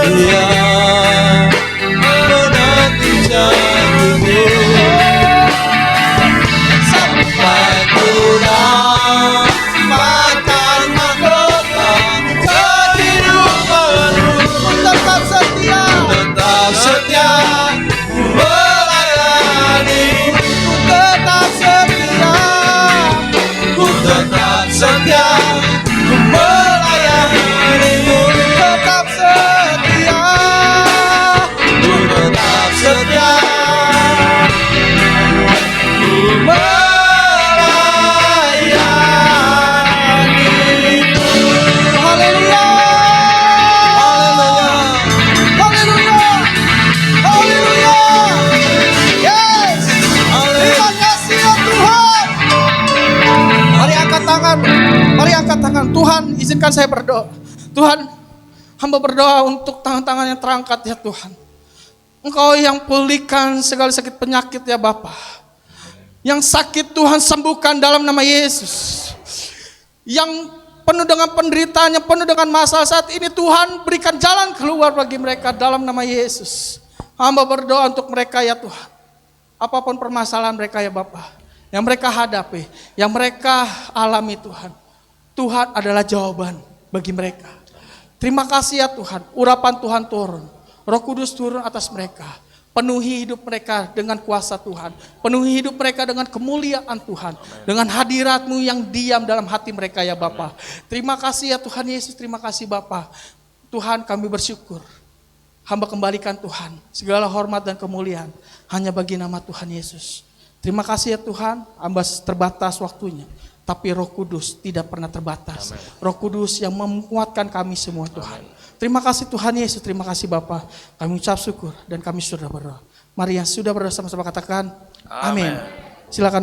setia menanti janjimu sampai tunai makan mahkota kehidupanmu. Tetap setia, Tetap setia melayani, tetap setia, ku tetap setia melayanimu, tetap setia. ku tetap setia melayanimu. Haleluya. Haleluya. Haleluya. Haleluya. Yes. Terima kasih ya Tuhan. Mari angkat tangan. Mari angkat tangan. Tuhan, izinkan saya berdoa. Tuhan, hamba berdoa untuk tangan-tangan yang terangkat ya Tuhan. Engkau yang pulihkan segala sakit penyakit ya Bapa. Yang sakit Tuhan sembuhkan dalam nama Yesus. Yang penuh dengan penderitaan, yang penuh dengan masalah saat ini, Tuhan berikan jalan keluar bagi mereka dalam nama Yesus. Hamba berdoa untuk mereka ya Tuhan. Apapun permasalahan mereka ya Bapa, yang mereka hadapi, yang mereka alami Tuhan. Tuhan adalah jawaban bagi mereka. Terima kasih ya Tuhan, urapan Tuhan turun. Roh Kudus turun atas mereka. Penuhi hidup mereka dengan kuasa Tuhan. Penuhi hidup mereka dengan kemuliaan Tuhan. Dengan hadirat-Mu yang diam dalam hati mereka ya Bapa. Terima kasih ya Tuhan Yesus, terima kasih Bapa. Tuhan, kami bersyukur. Hamba kembalikan Tuhan segala hormat dan kemuliaan hanya bagi nama Tuhan Yesus. Terima kasih ya Tuhan, hamba terbatas waktunya. Tapi Roh Kudus tidak pernah terbatas. Roh Kudus yang menguatkan kami semua Tuhan. Terima kasih Tuhan Yesus, terima kasih Bapa. Kami ucap syukur dan kami sudah berdoa. Mari yang sudah berdoa sama-sama katakan amin. Silakan.